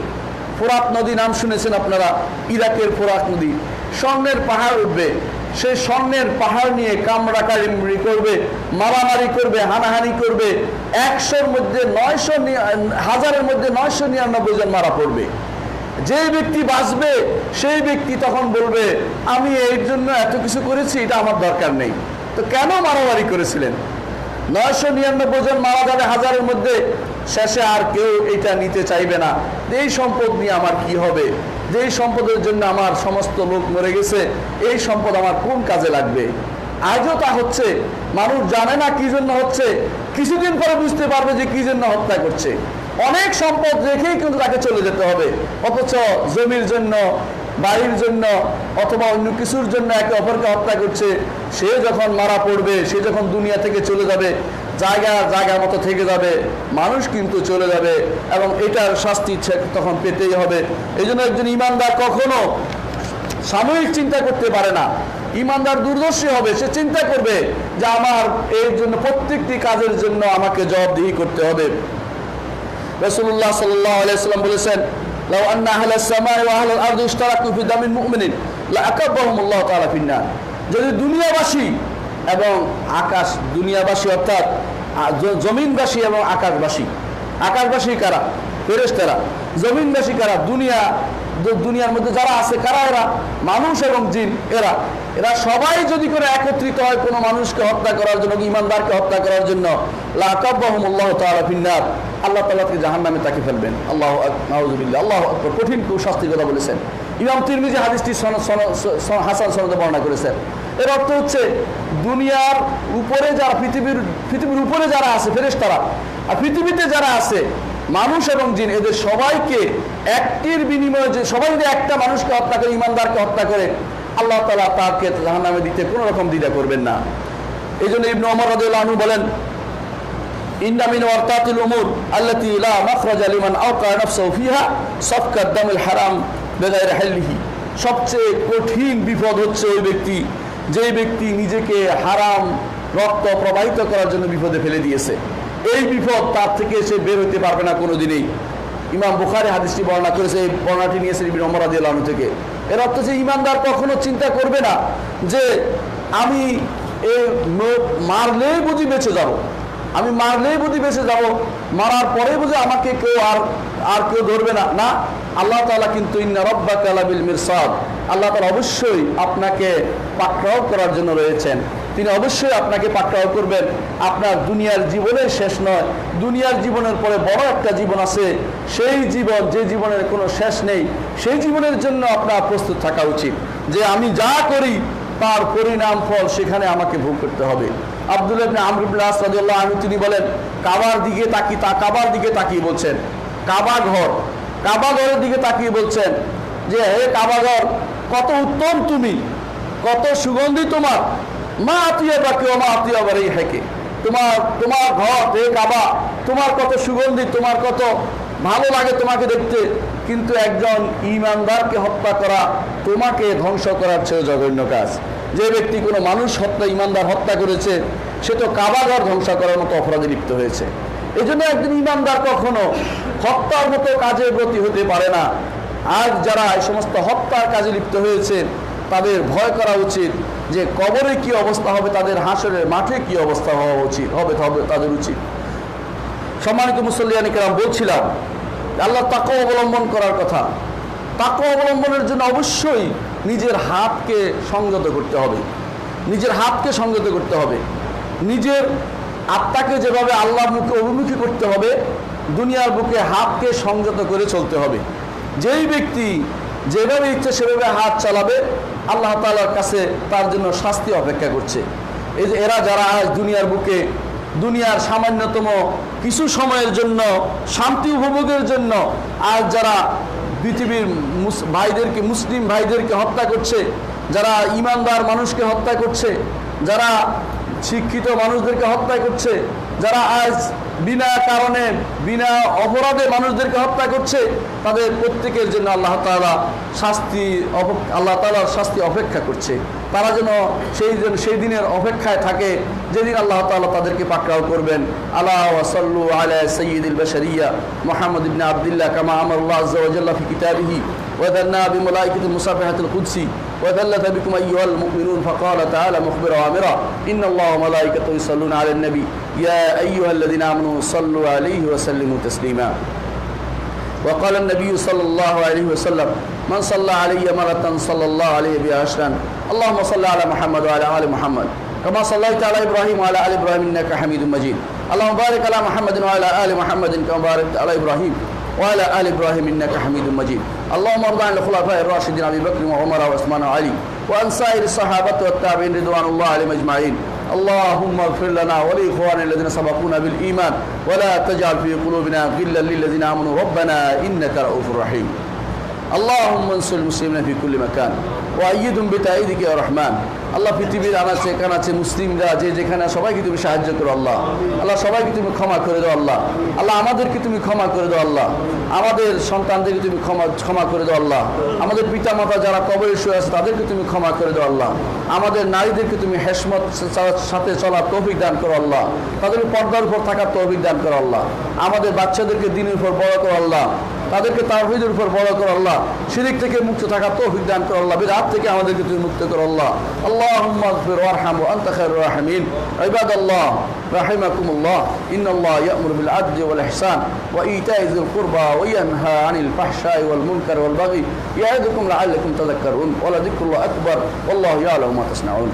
ফোরাত নদী নাম শুনেছেন আপনারা, ইরাকের ফোরাত নদী। স্বর্ণের পাহাড় উঠবে। সেই স্বর্ণের পাহাড় নিয়ে কামড়াকাড়ি করবে, মারামারি করবে, হানাহানি করবে। 100-এর মধ্যে 1000-এর মধ্যে 999 জন মারা পড়বে। যে ব্যক্তি বাঁচবে সেই ব্যক্তি তখন বলবে, আমি এর জন্য এত কিছু করেছি, এটা আমার দরকার নেই। তো কেন মারামারি করেছিলেন? 999 জন মারা যাবে 1000-এর মধ্যে, শেষে আর কেউ এটা নিতে চাইবে না। এই সম্পদ নিয়ে আমার কি হবে? যেই সম্পদের জন্য আমার সমস্ত লোক মরে গেছে, এই সম্পদ আমার কোন কাজে লাগবে? আজও তা হচ্ছে। মানুষ জানে না কি জন্য হচ্ছে, কিছুদিন পরে বুঝতে পারবে যে কি জন্য হত্যা করছে। অনেক সম্পদ রেখেই কিন্তু তাকে চলে যেতে হবে, অথচ জমির জন্য, বাড়ির জন্য অথবা অন্য কিছুর জন্য একে অপরকে হত্যা করছে। সে যখন মারা পড়বে, সে যখন দুনিয়া থেকে চলে যাবে, জায়গা মতো থেকে যাবে, মানুষ কিন্তু চলে যাবে এবং এটার শাস্তি তখন পেতেই হবে। এই জন্য একজন ইমানদার কখনো সাময়িক চিন্তা করতে পারে না। ইমানদার দূরদর্শী হবে, সে চিন্তা করবে যে আমার এর জন্য প্রত্যেকটি কাজের জন্য আমাকে জবাবদিহি করতে হবে। রাসূলুল্লাহ সাল্লাল্লাহু আলাইহি ওয়াসাল্লাম বলেছেন, লাউ আন্না আহলাস সামাই ওয়া আহলাল আরদি ইশতারাকু ফি দামিল মুমিনিন লাআকাবাহুমুল্লাহু তাআলা ফিন-নার। যদি দুনিয়াবাসী এবং দুনিয়াবাসী অর্থাৎ জমিনবাসী এবং আকাশবাসী কারা? ফেরেশতারা। জমিনবাসী কারা? দুনিয়ার মধ্যে যারা আছে কারা? এরা মানুষ এবং জিন। এরা সবাই যদি করে একত্রিত হয় কোনো মানুষকে হত্যা করার জন্য, ইমানদারকে হত্যা করার জন্য, লাআকাবাহুমুল্লাহু তাআলা ফিন-নার, আল্লাহ তাআলা জাহান্নামে তাকে ফেলবেন। আল্লাহু নাউযুবিল্লাহ, আল্লাহু আকবার। কঠিন শাস্তির কথা বলেছেন। ইমাম তিরমিজি হাদিসটি হাসান সনদে বর্ণনা করেছেন। এর অর্থ হচ্ছে দুনিয়ার উপরে যারা, পৃথিবীর উপরে যারা আছে ফেরেশতারা, আর পৃথিবীতে যারা আছে মানুষ এবং জিন, এদের সবাইকে একটির বিনিময়ে, যে সবাই যদি একটা মানুষকে হত্যা করে, ইমানদারকে হত্যা করে, আল্লাহ তাআলা তাকে জাহান্নামে দিতে কোনো রকম দ্বিধা করবেন না। এই জন্য ইবনে ওমর রাদিয়াল্লাহু আনহু বলেন, ইন্না মিন ওয়ারতাতিল উমুর আল্লাতী লা মাখরাজা লিমান আওকা নাফসাহু ফিহা সাফকাত দামিল হারাম বিগাইরি হাল্লিহি। সবচেয়ে কঠিন বিপদ হচ্ছে ওই ব্যক্তি, যে ব্যক্তি নিজেকে হারাম রক্ত প্রবাহিত করার জন্য বিপদে ফেলে দিয়েছে। এই বিপদ তার থেকে সে বের হতে পারবে না কোনোদিনই। ইমাম বুখারী হাদিসটি বর্ণনা করেছে, এই বর্ণনাটি নিয়েছেন ইবনে ওমর রাদিয়াল্লাহু আনহু থেকে। এর অর্থ যে ইমানদার কখনো চিন্তা করবে না যে আমি মারলেই বুঝি বেঁচে যাব, মারার পরে বুঝে আমাকে কেউ আর কেউ ধরবে না। না, আল্লাহ তাআলা কিন্তু ইন্না রাব্বাকা লাবিল মিরসাদ, আল্লাহ তাআলা অবশ্যই আপনাকে পাকড়াও করার জন্য রয়েছেন। তিনি অবশ্যই আপনাকে পাকড়াও করবেন। আপনার দুনিয়ার জীবনের শেষ নয়, দুনিয়ার জীবনের পরে বড় একটা জীবন আছে। সেই জীবন, যে জীবনের কোনো শেষ নেই, সেই জীবনের জন্য আপনার প্রস্তুত থাকা উচিত যে আমি যা করি তার পরিণাম ফল সেখানে আমাকে ভোগ করতে হবে। আব্দুল্লাহ ইবনে আমর ইবনে আস রাদিয়াল্লাহু আনহু তিনি বলেন, কাবার দিকে তাকিয়ে বলছেন, কাবা ঘরের দিকে তাকিয়ে বলছেন যে হে কাবা ঘর, কত উত্তম তুমি, কত সুগন্ধি তোমার, মা আতিয়াবাকে ওয়া মা আতিয়াবা রিহাকে, তোমার ঘর হে কাবা, তোমার কত সুগন্ধি, তোমার কত ভালো লাগে তোমাকে দেখতে, কিন্তু একজন ঈমানদারকে হত্যা করা তোমাকে ধ্বংস করার চেয়ে জঘন্য কাজ। যে ব্যক্তি কোনো মানুষ হত্যা, ঈমানদার হত্যা করেছে, সে তো কাবাঘর ধ্বংস করার মতো অপরাধে লিপ্ত হয়েছে। এই জন্য একজন ঈমানদার কখনো হত্যার মতো কাজে ব্রতী হতে পারে না। আজ যারা এই সমস্ত হত্যার কাজে লিপ্ত হয়েছে তাদের ভয় করা উচিত যে কবরে কি অবস্থা হবে, তাদের হাসরের মাঠে কি অবস্থা হওয়া উচিত হবে তাদের উচিত। সম্মানিত মুসল্লিয়ান কিরাম, বলছিলাম আল্লাহ তাকওয়া অবলম্বন করার কথা। তাকওয়া অবলম্বনের জন্য অবশ্যই নিজের হাতকে সংযত করতে হবে, নিজের হাতকে সংযত করতে হবে, নিজের আত্মাকে যেভাবে আল্লাহর মুখে অভিমুখী করতে হবে, দুনিয়ার বুকে হাতকে সংযত করে চলতে হবে। যেই ব্যক্তি যেভাবে ইচ্ছে সেভাবে হাত চালাবে, আল্লাহ তাআলার কাছে তার জন্য শাস্তি অপেক্ষা করছে। এই যে এরা যারা আজ দুনিয়ার বুকে দুনিয়ার সামান্যতম কিছু সময়ের জন্য শান্তি উপভোগের জন্য আজ যারা পৃথিবীর ভাইদেরকে, মুসলিম ভাইদেরকে হত্যা করছে, যারা ঈমানদার মানুষকে হত্যা করছে, যারা শিক্ষিত মানুষদেরকে হত্যা করছে, যারা আজ বিনা কারণে বিনা অপরাধে মানুষদেরকে হত্যা করছে, তাদের প্রত্যেকের জন্য আল্লাহ তাআলার শাস্তি অপেক্ষা করছে। তারা যেন সেই দিনের অপেক্ষায় থাকে যেদিন আল্লাহ তাআলা তাদেরকে পাকড়াও করবেন। আলা ওয়া সাল্লু আলা সাইয়্যিদিল বাশারিয়্যা মুহাম্মদ ইবনে আবদুল্লাহ কামা আমারাল্লাহু আযজা ওয়া জাল্লা ফি কিতাবিহি ওয়া দান্না বিমালাইকাতিল মুসাবিহাতিল কুদসি ওয়া দাল্লাতা বিকুম আইয়ুহাল মুমিনুন ফাকালা তাআলা মুখবিরা ওয়া আমিরা ইন্নাল্লাহা ওয়া মালাইকাতাহু ইউসাল্লুনা আলান নবী ইয়া আইয়ুহাল্লাযিনা আমানু সাল্লু আলাইহি ওয়া সাল্লিমু তাসলিমা। وقال النبي صلى الله عليه وسلم من صلى علي مرة صلى الله عليه بها عشرا اللهم صل على محمد وعلى آل محمد كما صليت على إبراهيم وعلى آل إبراهيم إنك حميد مجيد اللهم بارك على محمد وعلى آل محمد كما باركت على إبراهيم وعلى آل إبراهيم إنك حميد مجيد اللهم ارض عن الخلفاء الراشدين أبي بكر وعمر وعثمان وعلي وعن سائر الصحابة والتابعين رضوان الله عليهم أجمعين اللهم اغفر لنا ولإخواننا الذين سبقونا بالإيمان ولا تجعل في قلوبنا غلا للذين آمنوا ربنا إنك رؤوف رحيم اللهم انصر المسلمين في كل مكان وأيدهم بتأييدك يا رحمن আল্লাহ পৃথিবীর আনাচে কানাচে মুসলিমরা যে যেখানে সবাইকে তুমি সাহায্য করো আল্লাহ। আল্লাহ সবাইকে তুমি ক্ষমা করে দাও আল্লাহ। আল্লাহ আমাদেরকে তুমি ক্ষমা করে দাও আল্লাহ। আমাদের সন্তানদেরকে তুমি ক্ষমা করে দাও আল্লাহ। আমাদের পিতা মাতা যারা কবরে শুয়ে আছে তাদেরকে তুমি ক্ষমা করে দাও আল্লাহ। আমাদের নারীদেরকে তুমি হেশমত সাথে চলার তৌফিক দান করো আল্লাহ। তাদের পর্দার উপর থাকার তৌফিক দান করো আল্লাহ। আমাদের বাচ্চাদেরকে দ্বীনের উপর বড় করো আল্লাহ। তাদেরকে তাওহীদের উপর বড় করো আল্লাহ। শিরক থেকে মুক্ত থাকার তৌফিক দান করো আল্লাহ। বিদআত থেকে আমাদেরকে তুমি মুক্ত করো আল্লাহ। اللهم اغفر وارحم وأنت خير الراحمين عباد الله رحمكم الله إن الله يأمر بالعدل والإحسان وإيتاء ذي القربى وينهى عن الفحشاء والمنكر والبغي يعظكم لعلكم تذكرون ولذكر الله أكبر والله يعلم ما تصنعون.